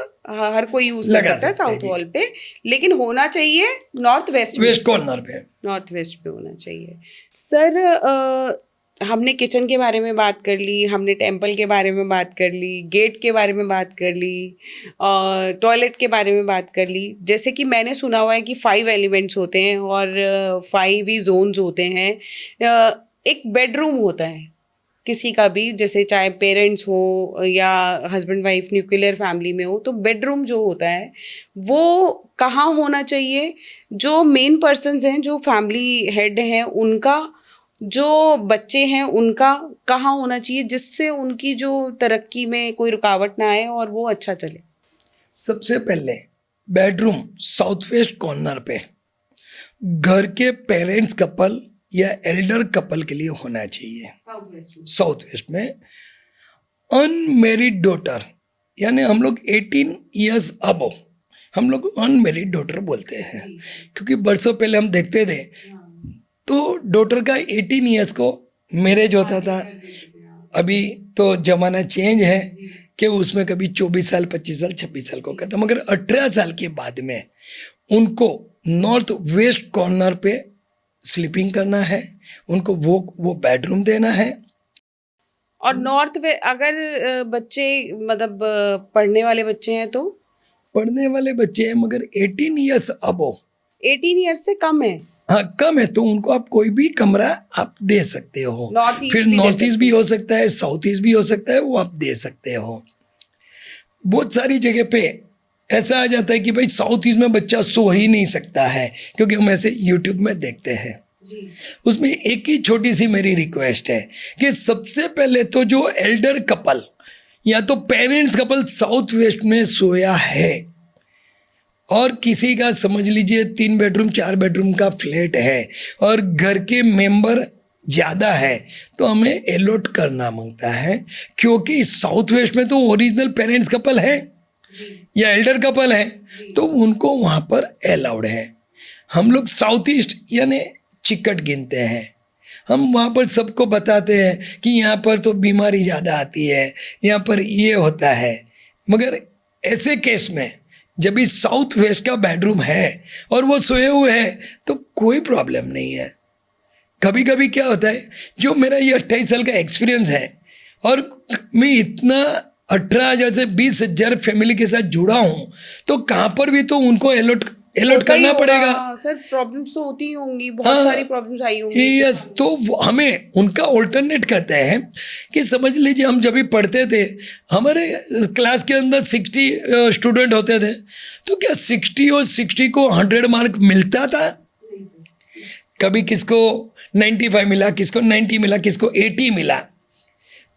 हर कोई यूज कर लगा सकता है सकते हैं साउथ जी। वॉल पे, लेकिन होना चाहिए नॉर्थ वेस्ट में, वेस्ट कॉर्नर पे। नॉर्थ वेस्ट पे होना चाहिए। सर हमने किचन के बारे में बात कर ली, हमने टेम्पल के बारे में बात कर ली, गेट के बारे में बात कर ली, टॉयलेट के बारे में बात कर ली। जैसे कि मैंने सुना हुआ है कि 5 एलिमेंट्स होते हैं और 5 ही जोन्स होते हैं। एक बेडरूम होता है किसी का भी, जैसे चाहे पेरेंट्स हो या हस्बैंड वाइफ न्यूक्लियर फैमिली में हो, तो बेडरूम जो होता है वो कहाँ होना चाहिए? जो मेन पर्सन्स हैं, जो फैमिली हेड हैं उनका, जो बच्चे हैं उनका कहाँ होना चाहिए, जिससे उनकी जो तरक्की में कोई रुकावट ना आए और वो अच्छा चले? सबसे पहले बेडरूम साउथ वेस्ट कॉर्नर पे घर के पेरेंट्स कपल या एल्डर कपल के लिए होना चाहिए। साउथ वेस्ट में अनमेरिड डॉटर, यानी हम लोग 18 इयर्स अबव हम लोग अनमेरिड डॉटर बोलते हैं, क्योंकि बरसों पहले हम देखते थे तो डॉटर का 18 इयर्स को मैरिज होता था। अभी तो जमाना चेंज है कि उसमें कभी 24 साल 25 साल 26 साल को कहता, मगर 18 साल के बाद में उनको नॉर्थ वेस्ट कॉर्नर पे स्लीपिंग करना है, उनको वो बेडरूम देना है। और नॉर्थ वे अगर बच्चे मतलब पढ़ने वाले बच्चे हैं तो? पढ़ने वाले बच्चे हैं मगर 18 इयर्स अबव, 18 ईयर्स से कम है, हाँ कम है, तो उनको आप कोई भी कमरा आप दे सकते हो। नॉर्थ ईस्ट फिर भी दे नॉर्थ ईस्ट सकते भी हो। हो सकता है, साउथ ईस्ट भी हो सकता है, वो आप दे सकते हो। बहुत सारी जगह पे ऐसा आ जाता है कि भाई साउथ ईस्ट में बच्चा सो ही नहीं सकता है, क्योंकि हम ऐसे यूट्यूब में देखते हैं। उसमें एक ही छोटी सी मेरी रिक्वेस्ट है कि सबसे पहले तो जो एल्डर कपल या तो पेरेंट्स कपल साउथ वेस्ट में सोया है और किसी का समझ लीजिए 3 बेडरूम 4 बेडरूम का फ्लैट है और घर के मेंबर ज़्यादा है, तो हमें अलॉट करना मांगता है, क्योंकि साउथ वेस्ट में तो ओरिजिनल पेरेंट्स कपल है या एल्डर कपल है, तो उनको वहाँ पर अलाउड है। हम लोग साउथ ईस्ट यानी चिकट गिनते हैं, हम वहाँ पर सबको बताते हैं कि यहाँ पर तो बीमारी ज़्यादा आती है, यहाँ पर ये होता है, मगर ऐसे केस में जब भी साउथ वेस्ट का बेडरूम है और वो सोए हुए हैं तो कोई प्रॉब्लम नहीं है। कभी कभी क्या होता है, जो मेरा ये 28 साल का एक्सपीरियंस है और मैं इतना 18,000 से 20,000 फैमिली के साथ जुड़ा हूँ, तो कहाँ पर भी तो उनको अलॉट करना पड़ेगा। सर प्रॉब्लम्स तो होती ही होंगी, बहुत सारी प्रॉब्लम्स आई होंगी। यस, तो हमें उनका ऑल्टरनेट करते हैं कि समझ लीजिए हम जब भी पढ़ते थे हमारे क्लास के अंदर 60 स्टूडेंट होते थे, तो क्या 60 और 60 को 100 मार्क मिलता था? कभी किसको 95 मिला, किसको 90 मिला, किसको 80 मिला,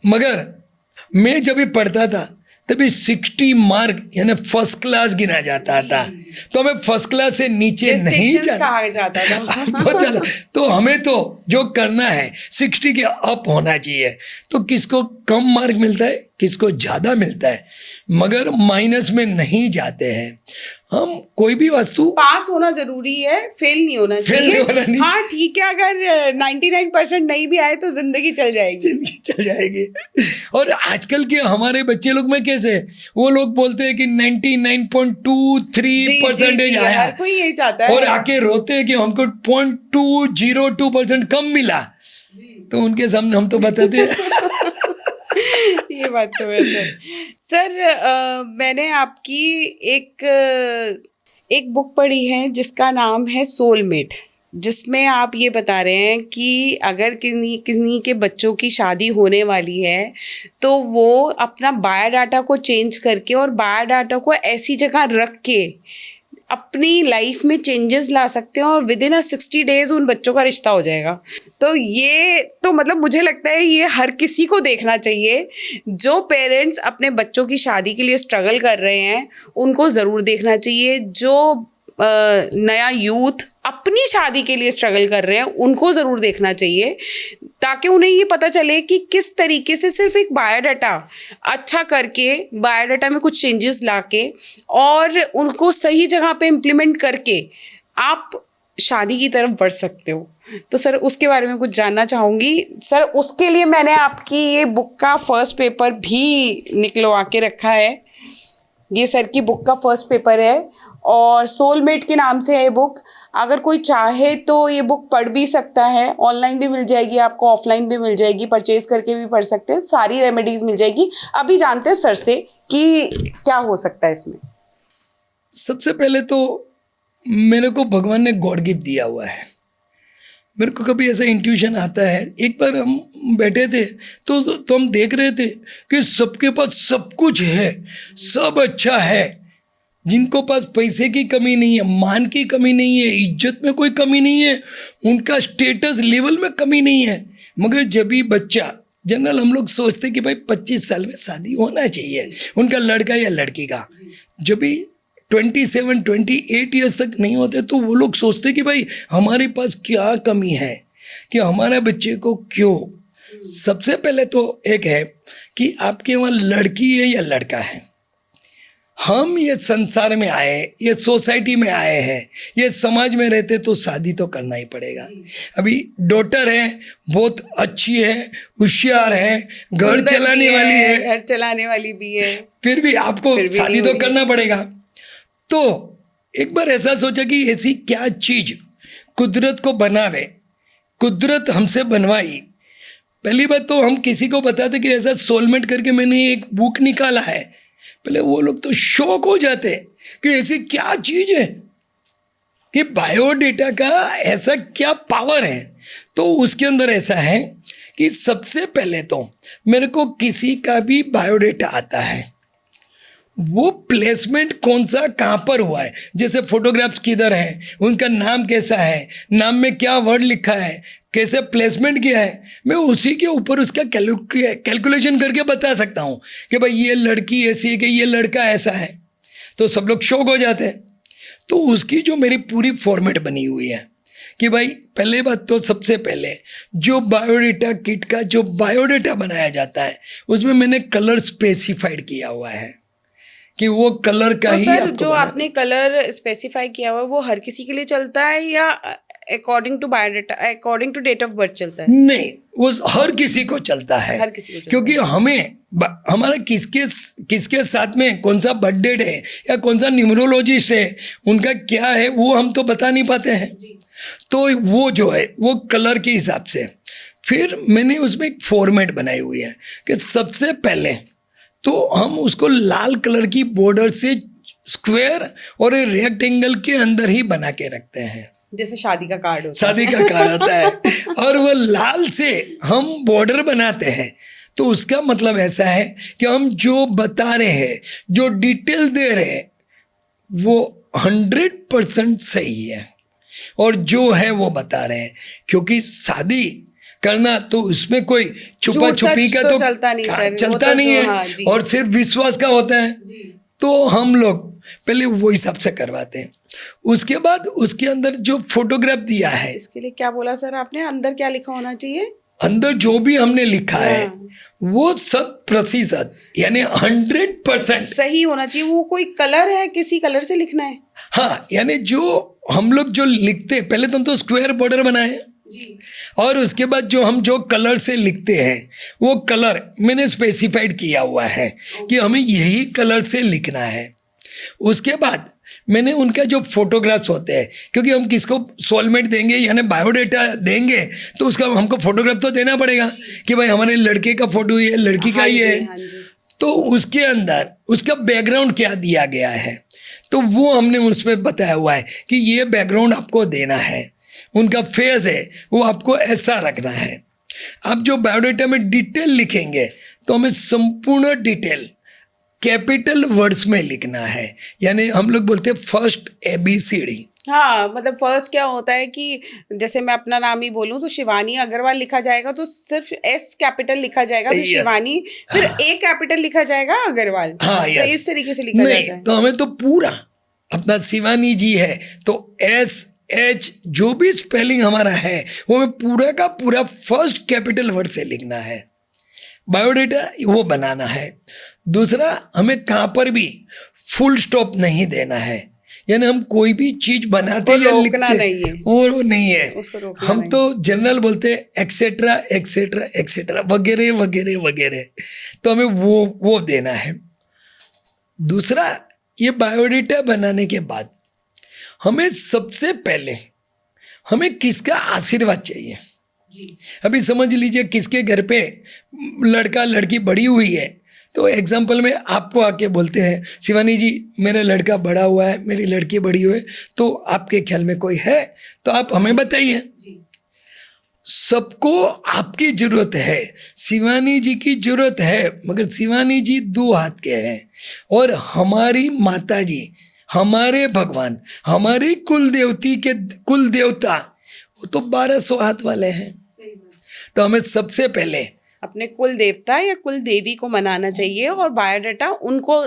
मगर मैं जब भी पढ़ता था तभी 60 मार्क यानी फर्स्ट क्लास गिना जाता था, तो हमें फर्स्ट क्लास से नीचे नहीं जाता था। बहुत ज़्यादा। तो हमें तो जो करना है 60 के अप होना चाहिए, तो किसको कम मार्क मिलता है, किसको ज़्यादा मिलता है, मगर माइनस में नहीं जाते हैं हम। कोई भी वस्तु पास होना जरूरी है, फेल नहीं होना चाहिए। हाँ ठीक है, अगर 99% नहीं भी आए तो जिंदगी चल जाएगी। और आजकल के हमारे बच्चे लोग में कैसे, वो लोग बोलते हैं कि 99.23% आया, कोई यही चाहता है, और आके रोते हैं कि हमको 0.202% कम मिला, तो उनके सामने हम तो बताते हैं। ये बात तो है सर। मैंने आपकी एक बुक पढ़ी है जिसका नाम है सोलमेट, जिसमें आप ये बता रहे हैं कि अगर किसी के बच्चों की शादी होने वाली है तो वो अपना बायोडाटा को चेंज करके और बायोडाटा को ऐसी जगह रख के अपनी लाइफ में चेंजेस ला सकते हैं और विद इन 60 डेज उन बच्चों का रिश्ता हो जाएगा। तो ये तो मतलब मुझे लगता है ये हर किसी को देखना चाहिए, जो पेरेंट्स अपने बच्चों की शादी के लिए स्ट्रगल कर रहे हैं उनको ज़रूर देखना चाहिए, जो नया यूथ अपनी शादी के लिए स्ट्रगल कर रहे हैं उनको ज़रूर देखना चाहिए, ताकि उन्हें ये पता चले कि किस तरीके से सिर्फ एक बायोडाटा अच्छा करके, बायोडाटा में कुछ चेंजेस लाके और उनको सही जगह पे इम्प्लीमेंट करके आप शादी की तरफ बढ़ सकते हो। तो सर उसके बारे में कुछ जानना चाहूँगी। सर उसके लिए मैंने आपकी ये बुक का फर्स्ट पेपर भी निकलवा के रखा है। ये सर की बुक का फर्स्ट पेपर है और सोलमेट के नाम से है ये बुक। अगर कोई चाहे तो ये बुक पढ़ भी सकता है, ऑनलाइन भी मिल जाएगी आपको, ऑफलाइन भी मिल जाएगी, परचेज करके भी पढ़ सकते हैं, सारी रेमेडीज मिल जाएगी। अभी जानते हैं सर से कि क्या हो सकता है इसमें। सबसे पहले तो मेरे को भगवान ने गॉड गिफ्ट दिया हुआ है। मेरे को कभी ऐसा इंट्यूशन आता है। एक बार हम बैठे थे तो हम देख रहे थे कि सबके पास सब कुछ है, सब अच्छा है। जिनको पास पैसे की कमी नहीं है, मान की कमी नहीं है, इज्जत में कोई कमी नहीं है, उनका स्टेटस लेवल में कमी नहीं है। मगर जब भी बच्चा, जनरल हम लोग सोचते कि भाई 25 साल में शादी होना चाहिए उनका, लड़का या लड़की का। जब भी 27-28 ईयर्स तक नहीं होते तो वो लोग सोचते कि भाई हमारे पास क्या कमी है, कि हमारे बच्चे को क्यों। सबसे पहले तो एक है कि आपके वहाँ लड़की है या लड़का है। हम ये संसार में आए, ये सोसाइटी में आए हैं, ये समाज में रहते तो शादी तो करना ही पड़ेगा। अभी डॉटर है, बहुत अच्छी है, होशियार है, घर चलाने वाली है, घर चलाने वाली भी है, फिर भी आपको फिर भी शादी नहीं तो हुई। करना पड़ेगा। तो एक बार ऐसा सोचा कि ऐसी क्या चीज कुदरत को बनावे, कुदरत हमसे बनवाई। पहली बात तो हम किसी को बताते कि ऐसा सोलमेट करके मैंने एक बुक निकाला है, पहले वो लोग तो शौक हो जाते कि ऐसी क्या चीज है, कि बायोडेटा का ऐसा क्या पावर है। तो उसके अंदर ऐसा है कि सबसे पहले तो मेरे को किसी का भी बायोडेटा आता है, वो प्लेसमेंट कौन सा कहाँ पर हुआ है, जैसे फोटोग्राफ्स किधर है, उनका नाम कैसा है, नाम में क्या वर्ड लिखा है, कैसे प्लेसमेंट किया है, मैं उसी के ऊपर उसका कैलकुलेशन करके बता सकता हूँ कि भाई ये लड़की ऐसी है कि ये लड़का ऐसा है। तो सब लोग शौक हो जाते हैं। तो उसकी जो मेरी पूरी फॉर्मेट बनी हुई है कि भाई पहले बात तो सबसे पहले जो बायोडेटा किट का जो बायोडेटा बनाया जाता है उसमें मैंने कलर स्पेसिफाइड किया हुआ है कि वो कलर का तो ही सर आपको जो बनाना आपने कलर स्पेसिफाई किया हुआ है वो हर किसी के लिए चलता है या according to biodata, according to date of birth चलता है? नहीं, वो हर किसी को चलता है। हर किसी को चलता क्योंकि हमारा किसके साथ में कौन सा बर्थ डेट है या कौन सा न्यूमरोलॉजिस्ट है, उनका क्या है, वो हम तो बता नहीं पाते हैं। तो वो जो है वो कलर के हिसाब से फिर मैंने उसमें एक फॉर्मेट बनाई हुई है कि सबसे पहले तो हम उसको लाल कलर की बॉर्डर से स्क्वायर और रेक्टेंगल के अंदर ही बना के रखते हैं, जैसे शादी का कार्ड होता शादी का कार्ड होता है। और वो लाल से हम बॉर्डर बनाते हैं। तो उसका मतलब ऐसा है कि हम जो बता रहे हैं, जो डिटेल दे रहे हैं, वो 100% सही है और जो है वो बता रहे हैं। क्योंकि शादी करना तो उसमें कोई छुपा झूठ छुपी सच का तो तो चलता नहीं सर, वो चलता तो नहीं जो- है, हाँ, जी। और सिर्फ विश्वास का होता है। तो हम लोग पहले वो हिसाब से करवाते हैं। उसके बाद उसके अंदर जो फोटोग्राफ दिया है, इसके लिए क्या बोला सर आपने, अंदर क्या लिखा होना चाहिए? अंदर जो भी हमने लिखा है हाँ। वो 100% यानी 100%। सही होना चाहिए। वो कोई कलर है, किसी कलर से लिखना है? हाँ, यानी जो हम लोग जो लिखते हैं, पहले तो हम तो स्क्वायर बॉर्डर बनाए जी। और उसके बाद जो कलर से लिखते हैं वो कलर मैंने स्पेसिफाइड किया हुआ है कि हमें यही कलर से लिखना है। उसके बाद मैंने उनका जो फोटोग्राफ्स होते हैं, क्योंकि हम किसको सोलमेट देंगे यानी बायोडेटा देंगे तो उसका हमको फोटोग्राफ तो देना पड़ेगा कि भाई हमारे लड़के का फोटो ये लड़की का हाँ ही जी, है। हाँ जी। तो उसके अंदर उसका बैकग्राउंड क्या दिया गया है तो वो हमने उसमें बताया हुआ है कि ये बैकग्राउंड आपको देना है, उनका फेस है वो आपको ऐसा रखना है। आप जो बायोडेटा में डिटेल लिखेंगे तो हमें संपूर्ण डिटेल कैपिटल वर्ड्स में लिखना है, यानी हम लोग बोलते हैं फर्स्ट ABCD। हाँ, मतलब फर्स्ट क्या होता है कि जैसे मैं अपना नाम ही बोलूं तो शिवानी अग्रवाल लिखा जाएगा तो सिर्फ S कैपिटल लिखा जाएगा, फिर Yes. शिवानी, फिर A कैपिटल लिखा जाएगा अग्रवाल। हाँ, तो yes. इस तरीके से लिखा नहीं, जाता है। तो हमें तो पूरा अपना शिवानी जी है तो SH जो भी स्पेलिंग हमारा है वो हमें पूरा का पूरा फर्स्ट कैपिटल वर्ड से लिखना है। बायोडेटा वो बनाना है। दूसरा, हमें कहाँ पर भी फुल स्टॉप नहीं देना है, यानी हम कोई भी चीज बनाते वो या रोकना लिखते नहीं है। वो नहीं है, उसको रोकना हम नहीं। तो जनरल बोलते हैं एक्सेट्रा एक्सेट्रा एक्सेट्रा वगैरह वगैरह वगैरह, तो हमें वो देना है। दूसरा, ये बायोडेटा बनाने के बाद हमें सबसे पहले हमें किसका आशीर्वाद चाहिए। अभी समझ लीजिए किसके घर पे लड़का लड़की बड़ी हुई है, तो एग्जाम्पल में आपको आके बोलते हैं शिवानी जी मेरा लड़का बड़ा हुआ है, मेरी लड़की बड़ी हुई है, तो आपके ख्याल में कोई है तो आप हमें बताइए। सबको आपकी जरूरत है, शिवानी जी की जरूरत है, मगर शिवानी जी 2 हाथ के हैं और हमारी माता जी, हमारे भगवान, हमारी कुल देवता वो तो 1200 हाथ वाले हैं। तो हमें सबसे पहले अपने कुल देवता या कुल देवी को मनाना चाहिए और बायोडाटा उनको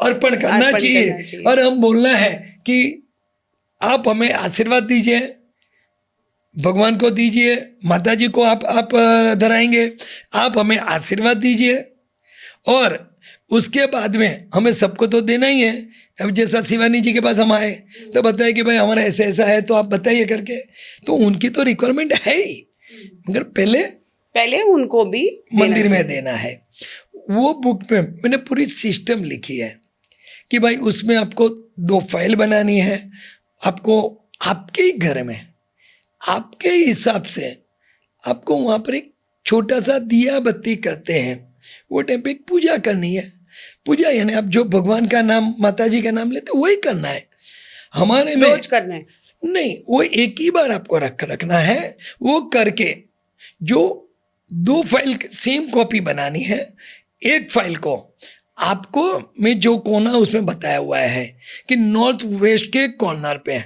अर्पण करना चाहिए। और हम बोलना है कि आप हमें आशीर्वाद दीजिए, भगवान को दीजिए, माता जी को आप धराएंगे, आप हमें आशीर्वाद दीजिए। और उसके बाद में हमें सबको तो देना ही है। अब जैसा शिवानी जी के पास हम आए तो बताए कि भाई हमारा ऐसा ऐसा है तो आप बताइए करके, तो उनकी तो रिक्वायरमेंट है ही, मगर पहले उनको भी मंदिर में देना है। वो बुक में मैंने पूरी सिस्टम लिखी है कि भाई उसमें आपको 2 फाइल बनानी है, आपको आपके ही घर में आपके हिसाब से आपको वहाँ पर एक छोटा सा दिया बत्ती करते हैं, वो टाइम पे एक पूजा करनी है। पूजा यानी आप जो भगवान का नाम, माता जी का नाम लेते वही करना है। हमारे में रोज करना है नहीं, वो एक ही बार आपको रखना है। वो करके जो 2 फाइल सेम कॉपी बनानी है। एक फाइल को आपको में जो कोना उसमें बताया हुआ है कि नॉर्थ वेस्ट के कॉर्नर पे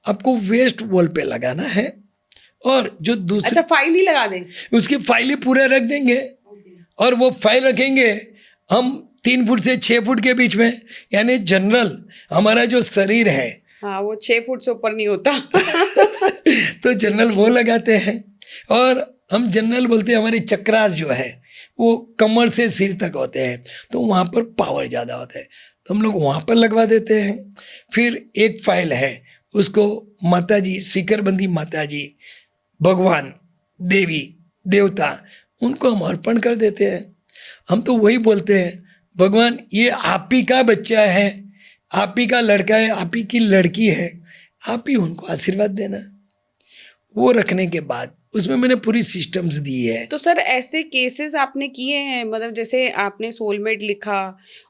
आपको वेस्ट वॉल पे लगाना है, और जो दूसरी अच्छा फाइल ही लगा दें, उसकी फाइलें पूरे रख देंगे। और वो फाइल रखेंगे हम 3 फुट से 6 फुट के बीच में, यानी जनरल हमारा जो शरीर है, हाँ वो 6 फुट से ऊपर नहीं होता तो जनरल वो लगाते हैं। और हम जनरल बोलते हैं हमारे चक्रास जो है वो कमर से सिर तक होते हैं, तो वहाँ पर पावर ज़्यादा होता है, तो हम लोग वहाँ पर लगवा देते हैं। फिर एक फाइल है, उसको माता जी, शिखरबंदी माता जी, भगवान, देवी, देवता, उनको हम अर्पण कर देते हैं। हम तो वही बोलते हैं भगवान ये आप ही का बच्चा है, आप ही का लड़का है, आप ही की लड़की है, आप ही उनको आशीर्वाद देना। वो रखने के बाद उसमें मैंने पूरी सिस्टम्स दी है। तो सर ऐसे केसेस आपने किए हैं, मतलब जैसे आपने सोलमेट लिखा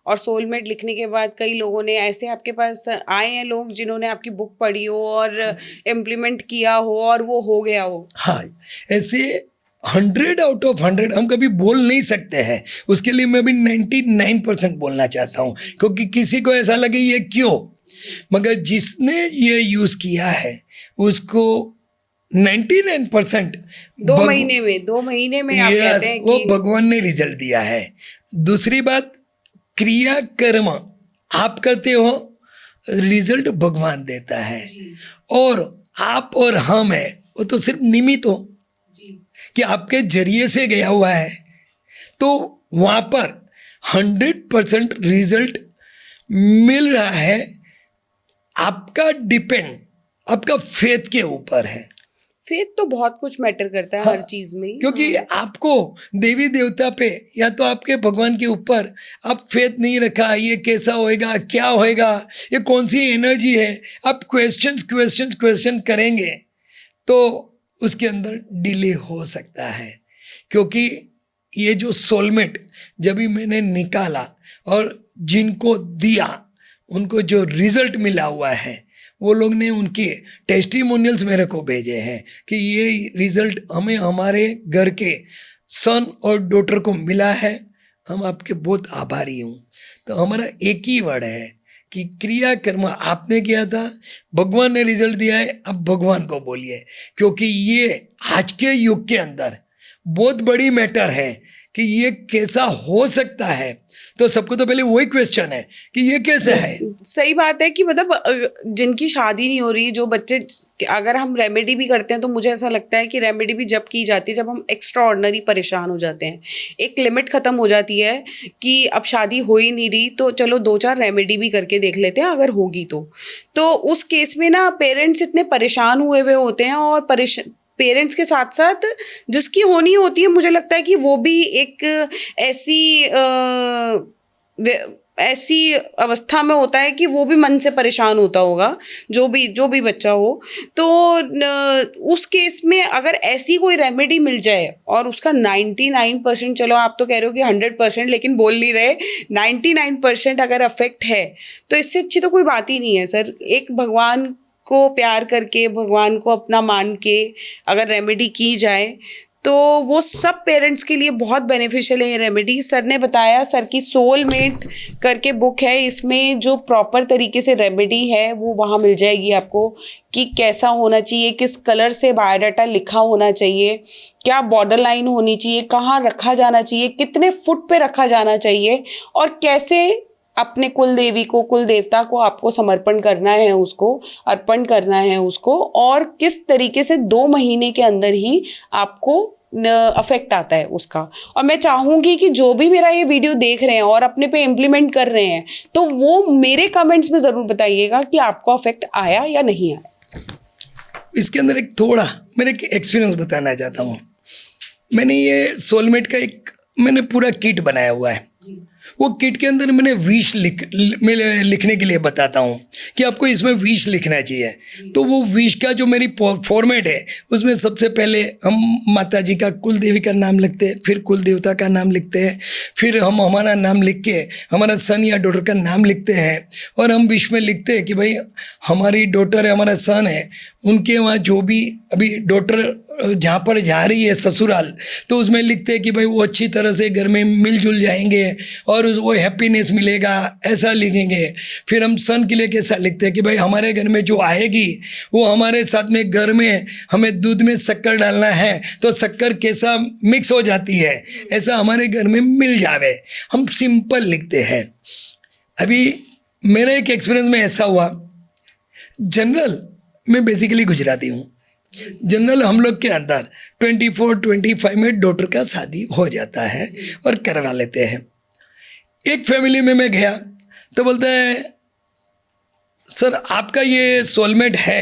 और सोलमेट लिखने के बाद कई लोगों ने ऐसे आपके पास आए हैं लोग जिन्होंने आपकी बुक पढ़ी हो और इम्प्लीमेंट किया हो और वो हो गया हो? हाँ, ऐसे 100 आउट ऑफ 100 हम कभी बोल नहीं सकते हैं, उसके लिए मैं भी 99% बोलना चाहता हूँ, क्योंकि किसी को ऐसा लगे ये क्यों, मगर जिसने ये यूज़ किया है उसको 99% 2 महीने में आप कहते हैं वो कि भगवान ने रिजल्ट दिया है। दूसरी बात, क्रिया कर्म आप करते हो, रिजल्ट भगवान देता है, और आप और हम है वो तो सिर्फ निमित्त हो कि आपके जरिए से गया हुआ है। तो वहाँ पर 100% रिजल्ट मिल रहा है। आपका डिपेंड आपका फेथ के ऊपर है। फेथ तो बहुत कुछ मैटर करता है, हाँ, हर चीज में। क्योंकि आपको देवी देवता पे या तो आपके भगवान के ऊपर आप फेथ नहीं रखा, ये कैसा होएगा, क्या होएगा, ये कौन सी एनर्जी है, आप क्वेश्चन करेंगे तो उसके अंदर डिले हो सकता है। क्योंकि ये जो सोलमेट जब भी मैंने निकाला और जिनको दिया उनको जो रिजल्ट मिला हुआ है, वो लोग ने उनके टेस्टिमोनियल्स मेरे को भेजे हैं कि ये रिजल्ट हमें हमारे घर के सन और डॉटर को मिला है, हम आपके बहुत आभारी हूँ। तो हमारा एक ही वर्ड है कि क्रिया कर्म आपने किया था, भगवान ने रिजल्ट दिया है, अब भगवान को बोलिए। क्योंकि ये आज के युग के अंदर बहुत बड़ी मैटर है कि ये कैसा हो सकता है, तो सबको तो पहले वही क्वेश्चन है कि ये कैसे है। सही बात है कि मतलब जिनकी शादी नहीं हो रही, जो बच्चे, अगर हम रेमेडी भी करते हैं तो मुझे ऐसा लगता है कि रेमेडी भी जब की जाती है जब हम एक्स्ट्रा ऑर्डिनरी परेशान हो जाते हैं। एक लिमिट ख़त्म हो जाती है कि अब शादी हो ही नहीं रही तो चलो 2-4 रेमेडी भी करके देख लेते हैं अगर होगी तो उस केस में ना पेरेंट्स इतने परेशान हुए हुए होते हैं, और पेरेंट्स के साथ साथ जिसकी होनी होती है, मुझे लगता है कि वो भी एक ऐसी अवस्था में होता है कि वो भी मन से परेशान होता होगा, जो भी बच्चा हो। तो उस केस में अगर ऐसी कोई रेमेडी मिल जाए और उसका 99%, चलो आप तो कह रहे हो कि 100%, लेकिन बोल नहीं रहे, 99% अगर अफेक्ट है तो इससे अच्छी तो कोई बात ही नहीं है सर। एक भगवान को प्यार करके, भगवान को अपना मान के अगर रेमेडी की जाए तो वो सब पेरेंट्स के लिए बहुत बेनिफिशियल है ये रेमेडी। सर ने बताया, सर की सोलमेट करके बुक है, इसमें जो प्रॉपर तरीके से रेमेडी है वो वहाँ मिल जाएगी आपको, कि कैसा होना चाहिए, किस कलर से बायोडाटा लिखा होना चाहिए, क्या बॉर्डर लाइन होनी चाहिए, कहाँ रखा जाना चाहिए, कितने फुट पे रखा जाना चाहिए, और कैसे अपने कुल देवी को, कुल देवता को आपको समर्पण करना है, उसको अर्पण करना है उसको, और किस तरीके से 2 महीने के अंदर ही आपको अफेक्ट आता है उसका। और मैं चाहूँगी कि जो भी मेरा ये वीडियो देख रहे हैं और अपने पे इम्प्लीमेंट कर रहे हैं, तो वो मेरे कमेंट्स में ज़रूर बताइएगा कि आपको अफेक्ट आया या नहीं आया। इसके अंदर एक थोड़ा मैंने एक एक्सपीरियंस बताना चाहता हूँ। मैंने ये सोलमेट का मैंने पूरा किट बनाया हुआ है। वो किट के अंदर मैंने विश लिखने के लिए बताता हूँ कि आपको इसमें विश लिखना चाहिए। तो वो विश का जो मेरी फॉर्मेट है, उसमें सबसे पहले हम माता जी का, कुल देवी का नाम लिखते हैं, फिर कुल देवता का नाम लिखते हैं, फिर हम हमारा नाम लिख के हमारा सन या डॉटर का नाम लिखते हैं, और हम विश में लिखते हैं कि भाई हमारी डॉटर है, हमारा सन है, उनके वहाँ जो भी अभी डॉटर जहाँ पर जा रही है ससुराल, तो उसमें लिखते हैं कि भाई वो अच्छी तरह से घर में मिलजुल जाएंगे और वो हैप्पीनेस मिलेगा, ऐसा लिखेंगे। फिर हम सन के लिए कैसा लिखते हैं कि भाई हमारे घर में जो आएगी वो हमारे साथ में, घर में हमें दूध में शक्कर डालना है तो शक्कर कैसा मिक्स हो जाती है, ऐसा हमारे घर में मिल जावे। हम सिंपल लिखते हैं। अभी मेरा एक एक्सपीरियंस में ऐसा हुआ, जनरल मैं बेसिकली गुजराती हूँ, जनरल हम लोग के अंदर 24-25 में डॉटर का शादी हो जाता है और करवा लेते हैं। एक फैमिली में मैं गया तो बोलते हैं सर आपका ये सोलमेट है,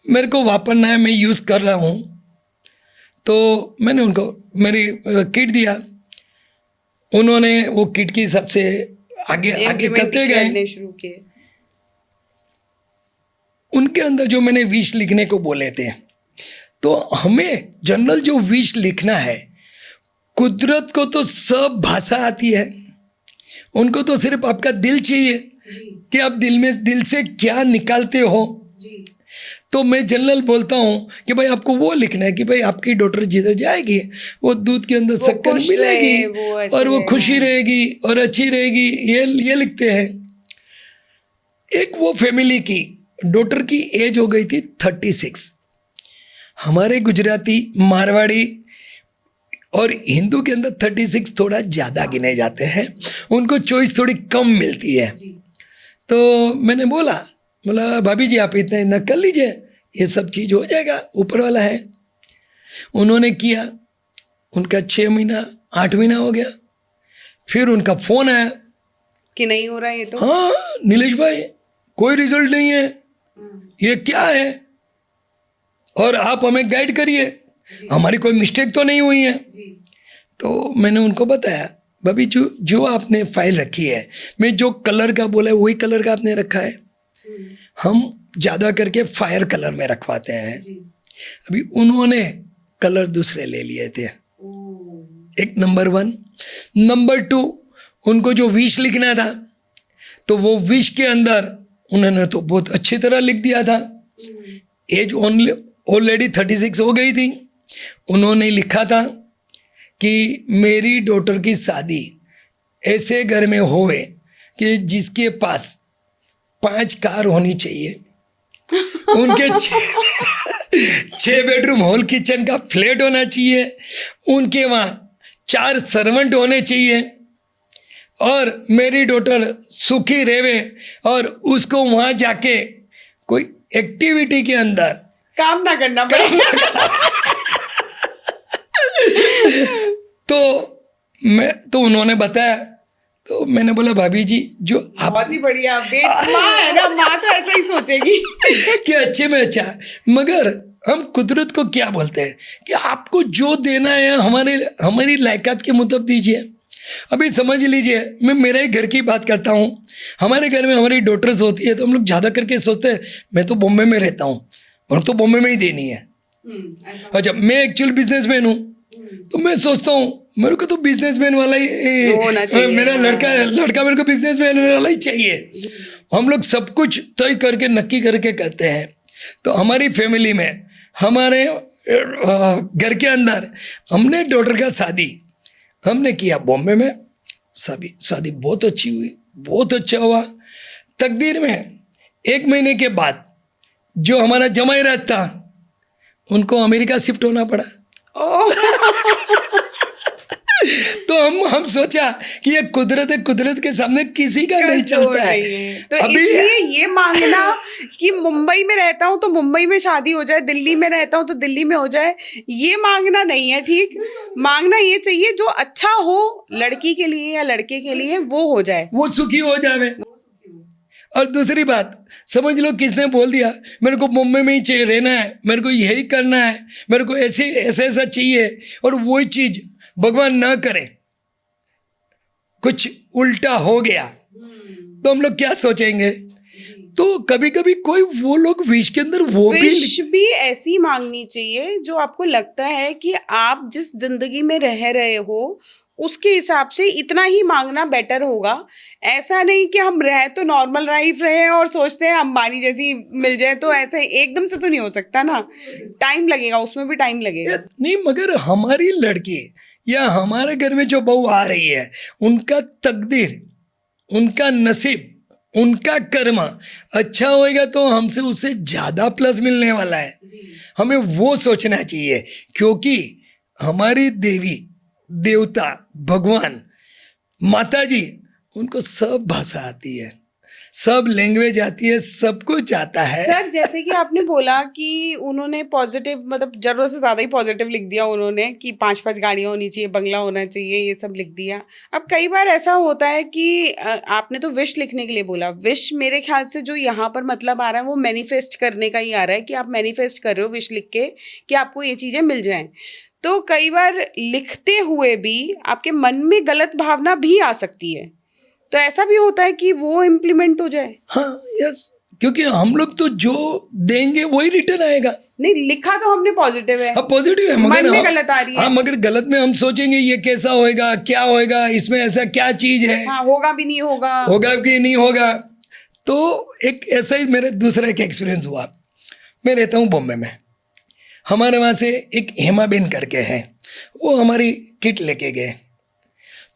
मेरे को वापरना है, मैं यूज़ कर रहा हूँ। तो मैंने उनको मेरी किट दिया, उन्होंने वो किट के हिसाब से आगे करते गए। उनके अंदर जो मैंने विश लिखने को बोले थे, तो हमें जनरल जो विश लिखना है, कुदरत को तो सब भाषा आती है, उनको तो सिर्फ आपका दिल चाहिए कि आप दिल से क्या निकालते हो। तो मैं जनरल बोलता हूँ कि भाई आपको वो लिखना है कि भाई आपकी डॉटर जिधर जाएगी वो दूध के अंदर शक्कर मिलेगी और वो खुशी रहेगी और अच्छी रहेगी, ये लिखते हैं। एक वो फैमिली की डॉटर की एज हो गई थी 36। हमारे गुजराती, मारवाड़ी और हिंदू के अंदर 36 थोड़ा ज़्यादा गिने जाते हैं, उनको चॉइस थोड़ी कम मिलती है। तो मैंने बोला भाभी जी आप इतना कर लीजिए, ये सब चीज़ हो जाएगा, ऊपर वाला है। उन्होंने किया, उनका 6 महीना 8 महीना हो गया, फिर उनका फ़ोन आया कि नहीं हो रहा ये तो। हाँ नीलेश भाई कोई रिजल्ट नहीं है, ये क्या है, और आप हमें गाइड करिए, हमारी कोई मिस्टेक तो नहीं हुई है। तो मैंने उनको बताया भाभी जो आपने फाइल रखी है, मैं जो कलर का बोला है वही कलर का आपने रखा है, हम ज़्यादा करके फायर कलर में रखवाते हैं। अभी उन्होंने कलर दूसरे ले लिए थे, एक नंबर 1। नंबर 2 उनको जो विश लिखना था, तो वो विश के अंदर उन्होंने तो बहुत अच्छी तरह लिख दिया था। एज ऑलरेडी 36 हो गई थी। उन्होंने लिखा था कि मेरी डॉटर की शादी ऐसे घर में होवे कि जिसके पास 5 कार होनी चाहिए, उनके 6 बेडरूम हॉल किचन का फ्लैट होना चाहिए, उनके वहाँ 4 सर्वेंट होने चाहिए और मेरी डॉटर सुखी रहे और उसको वहाँ जाके कोई एक्टिविटी के अंदर काम ना करना पड़े। तो उन्होंने बताया, तो मैंने बोला भाभी जी जो आप बहुत ही बढ़िया अपडेट। माँ है ना, माँ तो ऐसा ही सोचेगी कि अच्छे में अच्छा है, मगर हम कुदरत को क्या बोलते हैं कि आपको जो देना है हमारी लायकात के मुताबिक दीजिए। अभी समझ लीजिए, मैं मेरे ही घर की बात करता हूँ। हमारे घर में हमारी डॉटर्स होती है तो हम लोग ज़्यादा करके सोचते हैं मैं तो बॉम्बे में रहता हूँ और तो बॉम्बे में ही देनी है। अच्छा, मैं एक्चुअल बिजनेसमैन हूँ तो मैं सोचता हूँ मेरे को तो बिजनेसमैन वाला ही मेरा लड़का मेरे को बिजनेसमैन वाला ही चाहिए। हम लोग सब कुछ तय करके नक्की करके करते हैं। तो हमारी फैमिली में हमारे घर के अंदर हमने डॉटर का शादी हमने किया बॉम्बे में। शादी बहुत अच्छी हुई, बहुत अच्छा हुआ। तकदीर में 1 महीने के बाद जो हमारा जमाई रात था उनको अमेरिका शिफ्ट होना पड़ा। तो हम सोचा कि ये कुदरत है, कुदरत के सामने किसी का नहीं चलता है। तो इसलिए ये मांगना कि मुंबई में रहता हूँ तो मुंबई में शादी हो जाए, दिल्ली में रहता हूँ तो दिल्ली में हो जाए, ये मांगना नहीं है। ठीक, मांगना ये चाहिए जो अच्छा हो लड़की के लिए या लड़के के लिए, वो हो जाए, वो सुखी हो जाए। और दूसरी बात समझ लो, किसने बोल दिया मेरे को बॉम्बे में ही चाहिए रहना है, मेरे को यही करना है, मेरे को ऐसा चाहिए, और वही चीज भगवान ना करे कुछ उल्टा हो गया तो हम लोग क्या सोचेंगे। तो कभी कभी कोई वो लोग विश के अंदर वो विश भी ऐसी मांगनी चाहिए जो आपको लगता है कि आप जिस जिंदगी में रह रहे हो उसके हिसाब से इतना ही मांगना बेटर होगा। ऐसा नहीं कि हम रहे तो नॉर्मल लाइफ रहे और सोचते हैं अंबानी जैसी मिल जाए, तो ऐसे एकदम से तो नहीं हो सकता ना, टाइम लगेगा, उसमें भी टाइम लगेगा। नहीं, मगर हमारी लड़की या हमारे घर में जो बहू आ रही है उनका तकदीर, उनका नसीब, उनका कर्म अच्छा होएगा तो हमसे उससे ज़्यादा प्लस मिलने वाला है। हमें वो सोचना चाहिए, क्योंकि हमारी देवी देवता भगवान माता जी उनको सब भाषा आती है, सब लैंग्वेज आती है, सब कुछ आता है। सर जैसे कि आपने बोला कि उन्होंने पॉजिटिव, मतलब जरूरत से ज़्यादा ही पॉजिटिव लिख दिया उन्होंने कि 5-5 गाड़ियाँ होनी चाहिए, बंगला होना चाहिए, ये सब लिख दिया। अब कई बार ऐसा होता है कि आपने तो विश लिखने के लिए बोला, विश मेरे ख्याल से जो यहाँ पर मतलब आ रहा है वो मैनिफेस्ट करने का ही आ रहा है कि आप मैनिफेस्ट कर रहे हो विश लिख के कि आपको ये चीज़ें मिल जाएं। तो कई बार लिखते हुए भी आपके मन में गलत भावना भी आ सकती है, तो ऐसा भी होता है कि वो इम्प्लीमेंट हो जाए। हाँ, यस, क्योंकि हम लोग तो जो देंगे वही रिटर्न आएगा। नहीं, लिखा तो हमने पॉजिटिव है, हाँ पॉजिटिव है, मगर मन में गलत आ रही है। हाँ, मगर गलत में हम सोचेंगे ये कैसा होएगा, क्या होएगा, इसमें ऐसा क्या चीज है, हाँ, होगा भी नहीं होगा, होगा कि नहीं होगा। तो एक ऐसा ही मेरे दूसरा एक एक्सपीरियंस हुआ। मैं रहता हूँ बॉम्बे में, हमारे वहाँ से एक हेमाबेन करके है, वो हमारी किट लेके गए।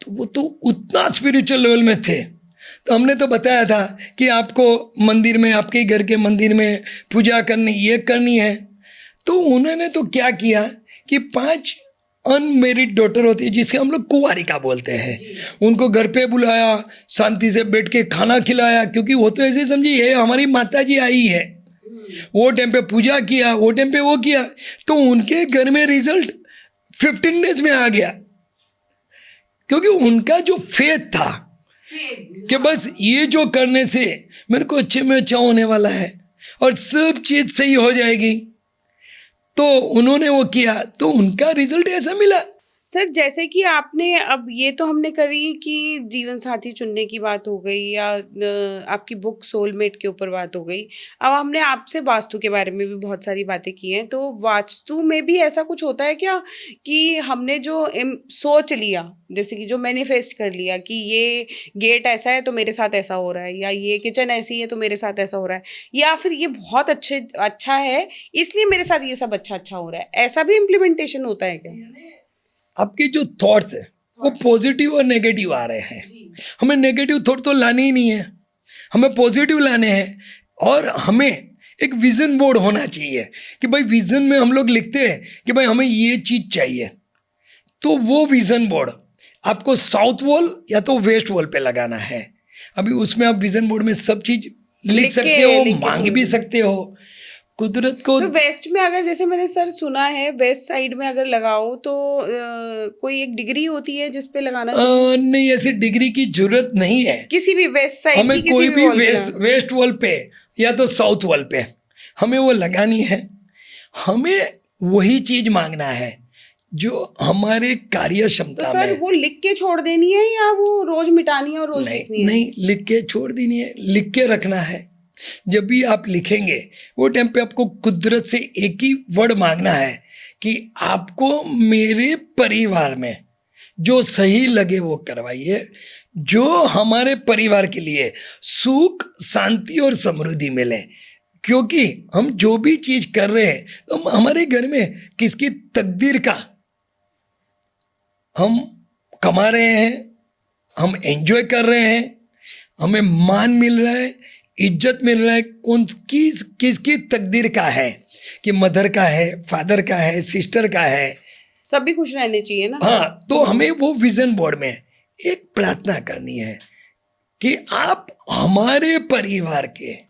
तो वो तो उतना स्पिरिचुअल लेवल में थे, तो हमने तो बताया था कि आपको मंदिर में, आपके घर के मंदिर में पूजा करनी, ये करनी है। तो उन्होंने तो क्या किया कि 5 अनमेरिड डॉटर होती है जिसके हम लोग कुंवारिका बोलते हैं, उनको घर पे बुलाया, शांति से बैठ के खाना खिलाया, क्योंकि वो तो ऐसे समझी है हमारी माता जी आई है। वो टाइम पे पूजा किया, वो टाइम पे वो किया, तो उनके घर में रिजल्ट 15 डेज में आ गया, क्योंकि उनका जो फेथ था कि बस ये जो करने से मेरे को अच्छे में अच्छा होने वाला है और सब चीज सही हो जाएगी, तो उन्होंने वो किया, तो उनका रिजल्ट ऐसा मिला। सर जैसे कि आपने, अब ये तो हमने करी कि जीवन साथी चुनने की बात हो गई या आपकी बुक सोलमेट के ऊपर बात हो गई। अब हमने आपसे वास्तु के बारे में भी बहुत सारी बातें की हैं, तो वास्तु में भी ऐसा कुछ होता है क्या कि हमने जो सोच लिया, जैसे कि जो मैनिफेस्ट कर लिया कि ये गेट ऐसा है तो मेरे साथ ऐसा हो रहा है, या ये किचन ऐसी है तो मेरे साथ ऐसा हो रहा है, या फिर ये बहुत अच्छा है इसलिए मेरे साथ ये सब अच्छा हो रहा है, ऐसा भी इम्प्लीमेंटेशन होता है क्या? आपके जो थॉट्स है वो पॉजिटिव और नेगेटिव आ रहे हैं, हमें नेगेटिव थॉट तो लाने ही नहीं है, हमें पॉजिटिव लाने हैं। और हमें एक विजन बोर्ड होना चाहिए कि भाई विजन में हम लोग लिखते हैं कि भाई हमें ये चीज़ चाहिए, तो वो विजन बोर्ड आपको साउथ वॉल या तो वेस्ट वॉल पे लगाना है। अभी उसमें आप विजन बोर्ड में सब चीज लिख सकते हो, मांग भी सकते हो। कुदरत को तो वेस्ट में अगर, जैसे मैंने सर सुना है, वेस्ट साइड में अगर लगाओ तो कोई एक डिग्री होती है जिस पे लगाना चाहिए? नहीं, ऐसी डिग्री की जरूरत नहीं है। किसी भी वेस्ट साइड हमें की कोई किसी भी वॉल पे वेस्ट वॉल पे या तो साउथ वॉल पे हमें वो लगानी है। हमें वही चीज मांगना है जो हमारे कार्य तो क्षमता सर में। वो लिख के छोड़ देनी है या वो रोज मिटानी है और रोज लिखनी है? नहीं, लिख के छोड़ देनी है, लिख के रखना है। जब भी आप लिखेंगे वो टाइम पे आपको कुदरत से एक ही वर्ड मांगना है कि आपको मेरे परिवार में जो सही लगे वो करवाइए, जो हमारे परिवार के लिए सुख, शांति और समृद्धि मिले। क्योंकि हम जो भी चीज कर रहे हैं तो हमारे घर में किसकी तकदीर का हम कमा रहे हैं, हम एंजॉय कर रहे हैं, हमें मान मिल रहा है, इज्जत मिल रहा है, किसकी तकदीर का है कि मदर का है, फादर का है, सिस्टर का है, सभी खुश रहने चाहिए ना। हाँ। तो हमें वो विजन बोर्ड में एक प्रार्थना करनी है कि आप हमारे परिवार के।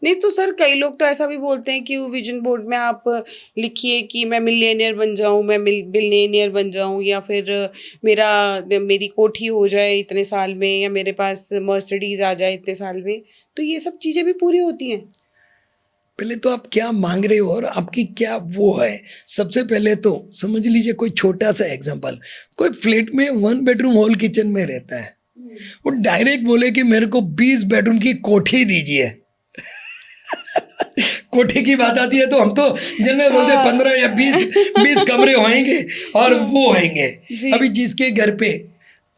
नहीं तो सर कई लोग तो ऐसा भी बोलते हैं कि वो विजन बोर्ड में आप लिखिए कि मैं मिलियनियर बन जाऊं, मैं बिलियनियर बन जाऊं, या फिर मेरी कोठी हो जाए इतने साल में, या मेरे पास मर्सिडीज आ जाए इतने साल में। तो ये सब चीजें भी पूरी होती हैं? पहले तो आप क्या मांग रहे हो और आपकी क्या वो है। सबसे पहले तो समझ लीजिए, कोई छोटा सा एग्जांपल, कोई फ्लैट में 1 बेडरूम हॉल किचन में रहता है, वो डायरेक्ट बोले कि मेरे को 20 बेडरूम की कोठी दीजिए। कोठी की बात आती है तो हम तो जनरल बोलते हैं 15 या 20 कमरे होंगे और वो होंगे। अभी जिसके घर पे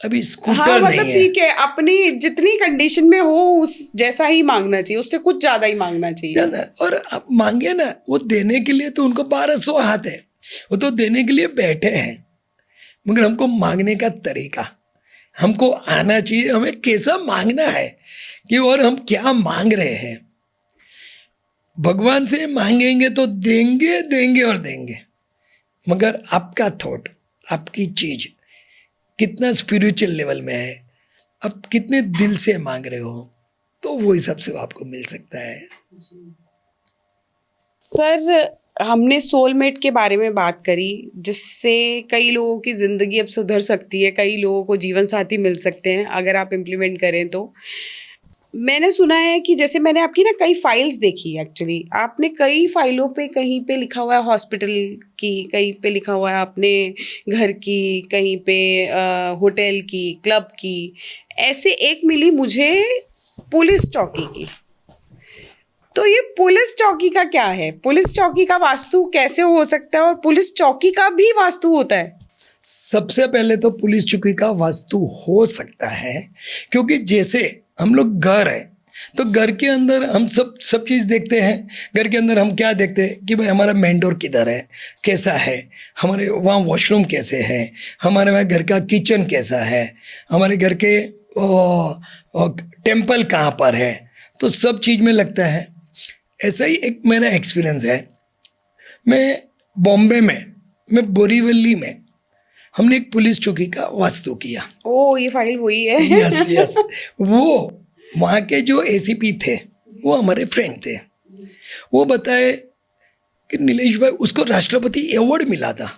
अभी स्कूटर हाँ, मतलब नहीं है, ठीक है, अपनी जितनी कंडीशन में हो उस जैसा ही मांगना चाहिए, उससे कुछ ज्यादा ही मांगना चाहिए। जाना। और आप मांगे ना, वो देने के लिए तो उनको 1200 हाथ है, वो तो देने के लिए बैठे हैं। मगर हमको मांगने का तरीका हमको आना चाहिए, हमें कैसा मांगना है कि और हम क्या मांग रहे हैं। भगवान से मांगेंगे तो देंगे देंगे और देंगे, मगर आपका थॉट, आपकी चीज कितना स्पिरिचुअल लेवल में है, आप कितने दिल से मांग रहे हो, तो वो हिसाब से आपको मिल सकता है। सर हमने सोलमेट के बारे में बात करी, जिससे कई लोगों की ज़िंदगी अब सुधर सकती है, कई लोगों को जीवन साथी मिल सकते हैं अगर आप इम्प्लीमेंट करें तो। मैंने सुना है कि जैसे मैंने आपकी ना कई फाइल्स देखी, एक्चुअली आपने कई फाइलों पे कहीं पे लिखा हुआ है हॉस्पिटल की, कहीं पे लिखा हुआ है आपने घर की, कहीं पे होटल की, क्लब की। ऐसे एक मिली मुझे पुलिस चौकी की। तो ये पुलिस चौकी का क्या है? पुलिस चौकी का वास्तु कैसे हो सकता है और पुलिस चौकी का भी वास्तु होता है? सबसे पहले तो पुलिस चौकी का वास्तु हो सकता है, क्योंकि जैसे हम लोग घर है तो घर के अंदर हम सब चीज़ देखते हैं। घर के अंदर हम क्या देखते हैं कि भाई हमारा मेन डोर किधर है, कैसा है, हमारे वहाँ वॉशरूम कैसे है, हमारे वहाँ घर का किचन कैसा है, हमारे घर के टेम्पल कहाँ पर है, तो सब चीज़ में लगता है। ऐसा ही एक मेरा एक्सपीरियंस है। मैं बॉम्बे में, मैं बोरीवली में हमने एक पुलिस चौकी का वास्तु किया। ओ, ये फाइल वही है। यस। वो वहाँ के जो एसीपी थे वो हमारे फ्रेंड थे। वो बताए कि नीलेश भाई, उसको राष्ट्रपति अवार्ड मिला था।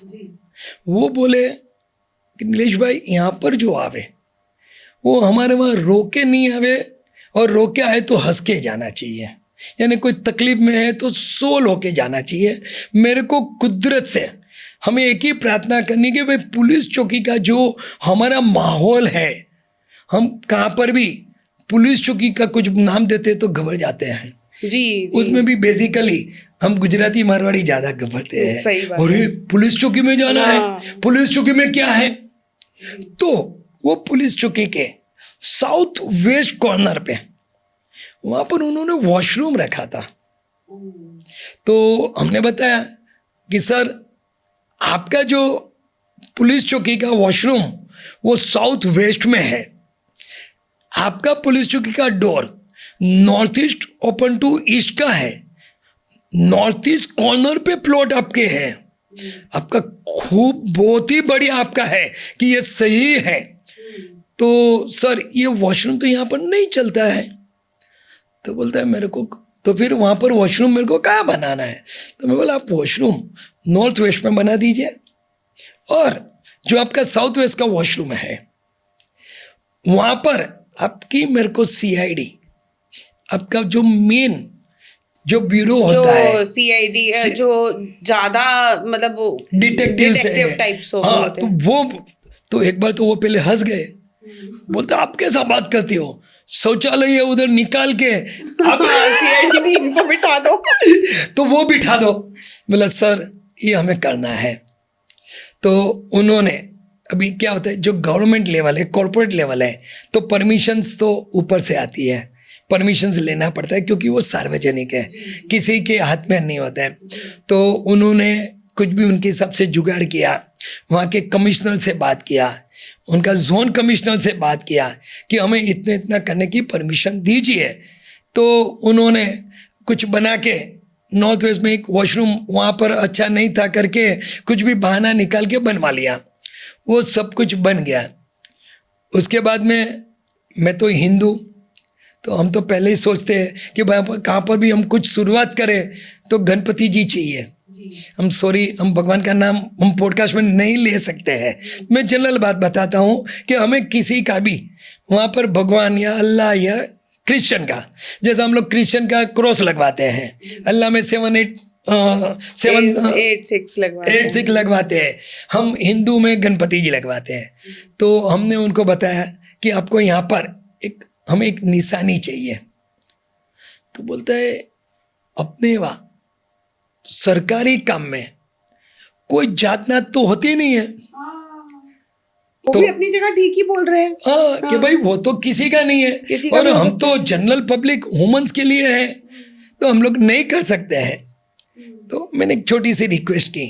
वो बोले कि नीलेश भाई यहाँ पर जो आवे वो हमारे वहाँ रो के नहीं आवे, और रो के आए तो हंस के जाना चाहिए, यानी कोई तकलीफ में है तो सोल होके जाना चाहिए। मेरे को कुदरत से हमें एक ही प्रार्थना करनी कि भाई पुलिस चौकी का जो हमारा माहौल है, हम कहाँ पर भी पुलिस चौकी का कुछ नाम देते तो घबरा जाते हैं। जी। उसमें भी बेसिकली हम गुजराती मारवाड़ी ज़्यादा घबराते हैं। सही बात और पुलिस चौकी में जाना है, पुलिस चौकी में क्या है। तो वो पुलिस चौकी के साउथ वेस्ट कॉर्नर पे वहाँ पर उन्होंने वॉशरूम रखा था। तो हमने बताया कि सर आपका जो पुलिस चौकी का वॉशरूम वो साउथ वेस्ट में है, आपका पुलिस चौकी का door north east open to east का है, नॉर्थ ईस्ट कॉर्नर पे प्लॉट आपके हैं, आपका खूब बहुत ही बढ़िया आपका है कि ये सही है, तो सर ये वॉशरूम तो यहाँ पर नहीं चलता है। तो बोलता है मेरे को, तो फिर वहाँ पर वॉशरूम मेरे को कहाँ बनाना है? तो मैं बोला आप वॉशरूम नॉर्थ वेस्ट में बना दीजिए, और जो आपका साउथ वेस्ट का वॉशरूम है वहाँ पर आपकी मेरे को सीआईडी, आपका जो मेन जो ब्यूरो होता है, जो सीआईडी जो ज्यादा मतलब डिटेक्टिव टाइप्स हाँ, होते तो हैं। वो तो एक बार तो वो पहले हंस गए, बोलते आप कैसा बात करती हो, शौचालय है उधर निकाल के आप सीआईडी इनको बिठा दो। तो वो बिठा दो। बोला सर ये हमें करना है। तो उन्होंने, अभी क्या होता है जो गवर्नमेंट लेवल है, कॉर्पोरेट लेवल है, तो परमिशंस तो ऊपर से आती है, परमिशंस लेना पड़ता है क्योंकि वो सार्वजनिक है, किसी के हाथ में नहीं होता है। तो उन्होंने कुछ भी उनके हिसाब से जुगाड़ किया, वहाँ के कमिश्नर से बात किया, उनका जोन कमिश्नर से बात किया कि हमें इतने इतना करने की परमिशन दीजिए। तो उन्होंने कुछ बना के नॉर्थ वेस्ट में एक वॉशरूम वहाँ पर अच्छा नहीं था करके कुछ भी बहाना निकाल के बनवा लिया, वो सब कुछ बन गया। उसके बाद में मैं तो हिंदू, तो हम तो पहले ही सोचते हैं कि भाई कहाँ पर भी हम कुछ शुरुआत करें तो गणपति जी चाहिए। हम हम भगवान का नाम हम पॉडकास्ट में नहीं ले सकते हैं। मैं जनरल बात बताता हूँ कि हमें किसी का भी वहाँ पर भगवान या अल्लाह या क्रिश्चियन का, जैसे हम लोग क्रिश्चियन का क्रॉस लगवाते हैं, अल्लाह में 8 6 लगवाते हैं, हम हिंदू में गणपति जी लगवाते हैं। तो हमने उनको बताया कि आपको यहाँ पर हमें एक निशानी चाहिए। तो बोलता है अपने वहाँ सरकारी काम में कोई जात नात तो होती नहीं है। वो तो भी अपनी जगह ठीक ही बोल रहे हैं। हाँ कि भाई वो तो किसी का नहीं है, और हम तो जनरल पब्लिक ह्यूमंस के लिए हैं, तो हम लोग नहीं कर सकते हैं। तो मैंने एक छोटी सी रिक्वेस्ट की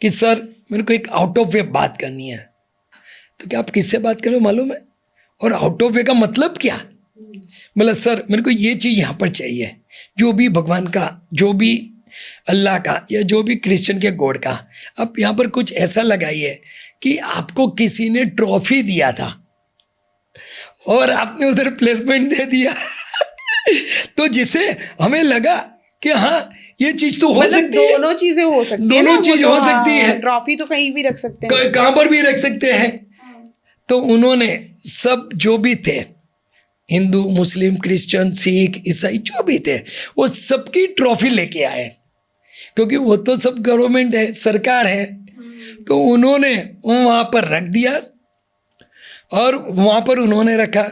कि सर मेरे को एक आउट ऑफ वे बात करनी है। तो क्या आप किससे बात कर रहे हो मालूम है, और आउट ऑफ वे का मतलब क्या? मतलब सर मेरे को ये चीज़ यहाँ पर चाहिए, जो भी भगवान का, जो भी अल्लाह का, या जो भी क्रिश्चियन के गॉड का, आप यहाँ पर कुछ ऐसा लगाइए कि आपको किसी ने ट्रॉफी दिया था और आपने उधर प्लेसमेंट दे दिया तो जिससे हमें लगा कि हाँ ये चीज तो हो सकती है, दोनों चीजें हो सकती है, दोनों चीज हो सकती है, ट्रॉफी तो कहीं भी रख सकते हैं, कहाँ पर भी रख सकते हैं। तो उन्होंने सब जो भी थे, हिंदू मुस्लिम क्रिश्चियन सिख ईसाई जो भी थे, वो सबकी ट्रॉफी लेके आए, क्योंकि वो तो सब गवर्नमेंट है, सरकार है। तो उन्होंने वहाँ पर रख दिया, और वहाँ पर उन्होंने रखा।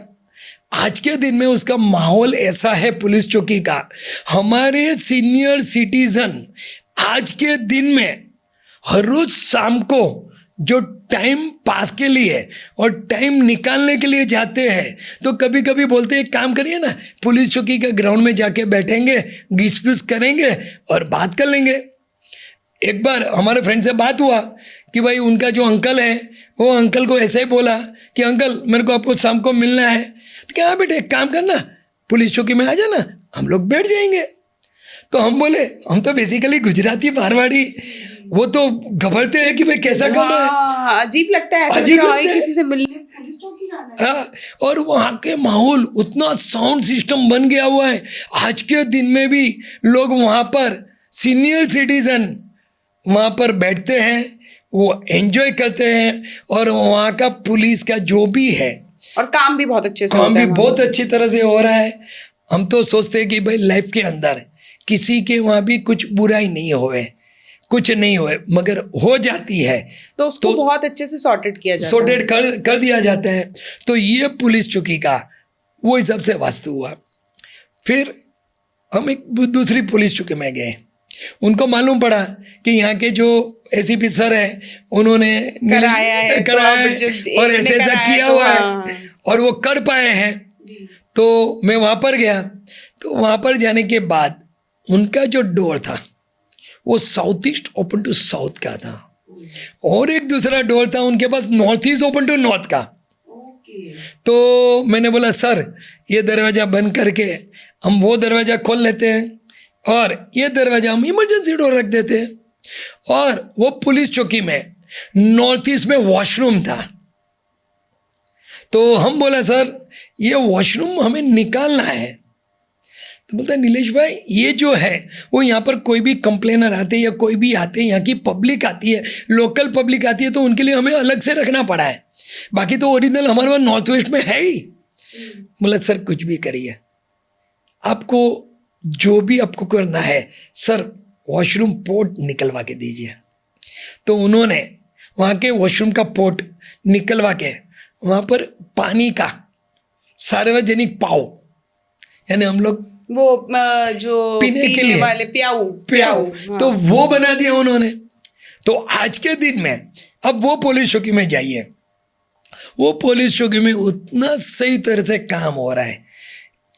आज के दिन में उसका माहौल ऐसा है पुलिस चौकी का, हमारे सीनियर सिटीजन आज के दिन में हर रोज शाम को जो टाइम पास के लिए और टाइम निकालने के लिए जाते हैं, तो कभी कभी बोलते हैं काम करिए ना, पुलिस चौकी के ग्राउंड में जाके बैठेंगे, घिस पिस करेंगे और बात कर लेंगे। एक बार हमारे फ्रेंड से बात हुआ कि भाई उनका जो अंकल है, वो अंकल को ऐसे ही बोला कि अंकल मेरे को आपको शाम को मिलना है। तो क्या बेटे एक काम करना, पुलिस चौकी में आ जाना, हम लोग बैठ जाएंगे। तो हम बोले हम तो बेसिकली गुजराती मारवाड़ी, वो तो घबराते हैं कि भाई कैसा करना है, अजीब लगता है, अजीब लगता है किसी से मिलने पुलिस चौकी जाना है। हाँ, और वहाँ के माहौल उतना साउंड सिस्टम बन गया हुआ है, आज के दिन में भी लोग वहाँ पर सीनियर सिटीजन वहाँ पर बैठते हैं, वो एंजॉय करते हैं, और वहाँ का पुलिस का जो भी है, और काम भी बहुत अच्छे से काम होता भी है, बहुत अच्छी तरह से हो रहा है। हम तो सोचते हैं कि भाई लाइफ के अंदर किसी के वहाँ भी कुछ बुराई नहीं होए, कुछ नहीं होए, मगर हो जाती है तो उसको बहुत अच्छे से सॉर्टेड किया जाता है, सॉर्टेड कर दिया जाता है। तो ये पुलिस चौकी का वो हिसाब से वास्तु हुआ। फिर हम एक दूसरी पुलिस चौकी में गए, उनको मालूम पड़ा कि यहाँ के जो एसीपी सर हैं उन्होंने कराया है और ऐसे ऐसा किया हुआ है और वो कर पाए हैं। तो मैं वहाँ पर गया, तो वहाँ पर जाने के बाद उनका जो डोर था वो south east open to south का था, और एक दूसरा डोर था उनके पास north east open to north का। तो मैंने बोला सर ये दरवाज़ा बंद करके हम वो दरवाज़ा खोल लेते हैं, और ये दरवाज़ा हम इमरजेंसी डोर रख देते हैं। और वो पुलिस चौकी में नॉर्थ ईस्ट में वॉशरूम था। तो हम बोला सर ये वॉशरूम हमें निकालना है। तो बोलता नीलेश भाई ये जो है वो यहाँ पर कोई भी कंप्लेनर आते हैं या कोई भी आते हैं, यहाँ की पब्लिक आती है, लोकल पब्लिक आती है, तो उनके लिए हमें अलग से रखना पड़ा है, बाकी तो ओरिजिनल हमारे वहाँ नॉर्थ वेस्ट में है ही। बोला सर कुछ भी करिए, आपको जो भी आपको करना है सर, वॉशरूम पोर्ट निकलवा के दीजिए। तो उन्होंने वहाँ के वॉशरूम का पोर्ट निकलवा के वहाँ पर पानी का सार्वजनिक पाव, यानी हम लोग वो जो पीने के लिए वाले प्याऊ हाँ। तो वो बना दिया उन्होंने। तो आज के दिन में अब वो पुलिस चौकी में जाइए, वो पुलिस चौकी में उतना सही तरह से काम हो रहा है,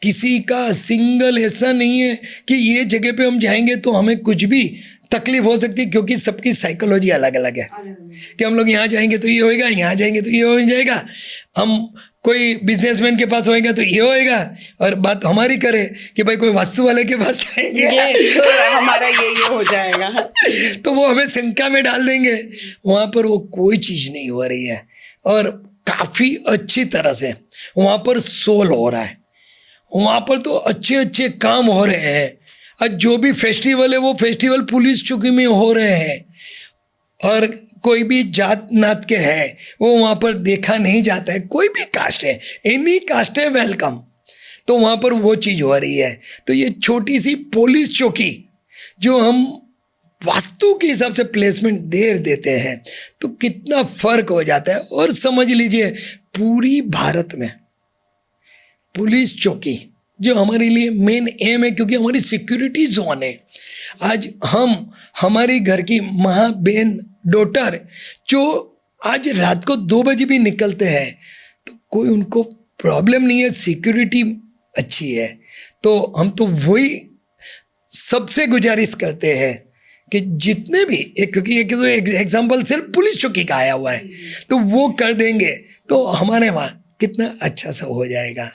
किसी का सिंगल ऐसा नहीं है कि ये जगह पे हम जाएंगे तो हमें कुछ भी तकलीफ हो सकती है, क्योंकि सबकी साइकोलॉजी अलग अलग है कि हम लोग यहाँ जाएंगे तो ये होएगा, यहाँ जाएंगे तो ये हो जाएगा, हम कोई बिजनेसमैन के पास होएगा तो ये होएगा, और बात हमारी करे कि भाई कोई वास्तु वाले के पास जाएंगे तो हमारा ये हो जाएगा तो वो हमें शंका में डाल देंगे। वहाँ पर वो कोई चीज़ नहीं हो रही है और काफ़ी अच्छी तरह से वहाँ पर सोल हो रहा है, वहाँ पर तो अच्छे अच्छे काम हो रहे हैं। और जो भी फेस्टिवल है वो फेस्टिवल पुलिस चौकी में हो रहे हैं, और कोई भी जात नात के है वो वहाँ पर देखा नहीं जाता है, कोई भी कास्ट है, एनी कास्ट है वेलकम, तो वहाँ पर वो चीज़ हो रही है। तो ये छोटी सी पुलिस चौकी जो हम वास्तु के हिसाब से प्लेसमेंट देते हैं तो कितना फर्क हो जाता है। और समझ लीजिए पूरी भारत में पुलिस चौकी जो हमारे लिए मेन एम है, क्योंकि हमारी सिक्योरिटी जोन है। आज हम हमारी घर की माँ बहन डॉटर जो आज रात को 2 बजे भी निकलते हैं तो कोई उनको प्रॉब्लम नहीं है, सिक्योरिटी अच्छी है। तो हम तो वही सबसे गुजारिश करते हैं कि जितने भी क्योंकि एक तो एग्जाम्पल सिर्फ पुलिस चौकी का आया हुआ है, तो वो कर देंगे तो हमारे वहाँ कितना अच्छा सा हो जाएगा।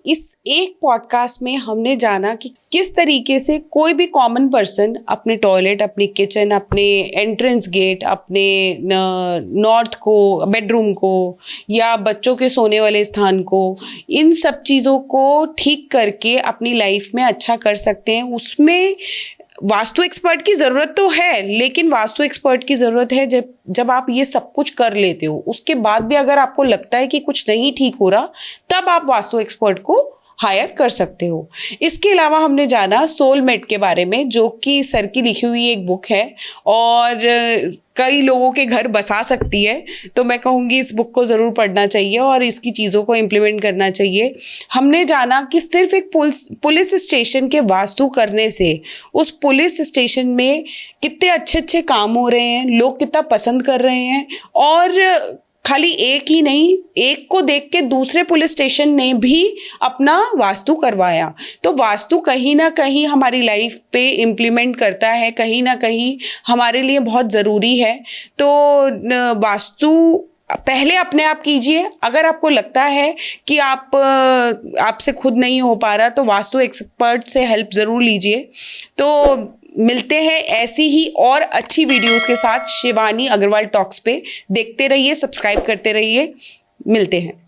इस एक पॉडकास्ट में हमने जाना कि किस तरीके से कोई भी कॉमन पर्सन अपने टॉयलेट, अपनी किचन, अपने एंट्रेंस गेट, अपने नॉर्थ को, बेडरूम को, या बच्चों के सोने वाले स्थान को, इन सब चीज़ों को ठीक करके अपनी लाइफ में अच्छा कर सकते हैं। उसमें वास्तु एक्सपर्ट की ज़रूरत तो है, लेकिन वास्तु एक्सपर्ट की ज़रूरत है जब आप ये सब कुछ कर लेते हो, उसके बाद भी अगर आपको लगता है कि कुछ नहीं ठीक हो रहा, तब आप वास्तु एक्सपर्ट को हायर कर सकते हो। इसके अलावा हमने जाना सोलमेट के बारे में, जो कि सर की लिखी हुई एक बुक है और कई लोगों के घर बसा सकती है। तो मैं कहूँगी इस बुक को ज़रूर पढ़ना चाहिए और इसकी चीज़ों को इम्प्लीमेंट करना चाहिए। हमने जाना कि सिर्फ एक पुलिस स्टेशन के वास्तु करने से उस पुलिस स्टेशन में कितने अच्छे अच्छे काम हो रहे हैं, लोग कितना पसंद कर रहे हैं, और खाली एक ही नहीं, एक को देख के दूसरे पुलिस स्टेशन ने भी अपना वास्तु करवाया। तो वास्तु कहीं ना कहीं हमारी लाइफ पे इम्प्लीमेंट करता है, कहीं ना कहीं हमारे लिए बहुत ज़रूरी है। तो वास्तु पहले अपने आप कीजिए। अगर आपको लगता है कि आपसे खुद नहीं हो पा रहा, तो वास्तु एक्सपर्ट से हेल्प ज़रूर लीजिए। तो मिलते हैं ऐसी ही और अच्छी वीडियोस के साथ शिवानी अग्रवाल टॉक्स पे। देखते रहिए, सब्सक्राइब करते रहिए। मिलते हैं।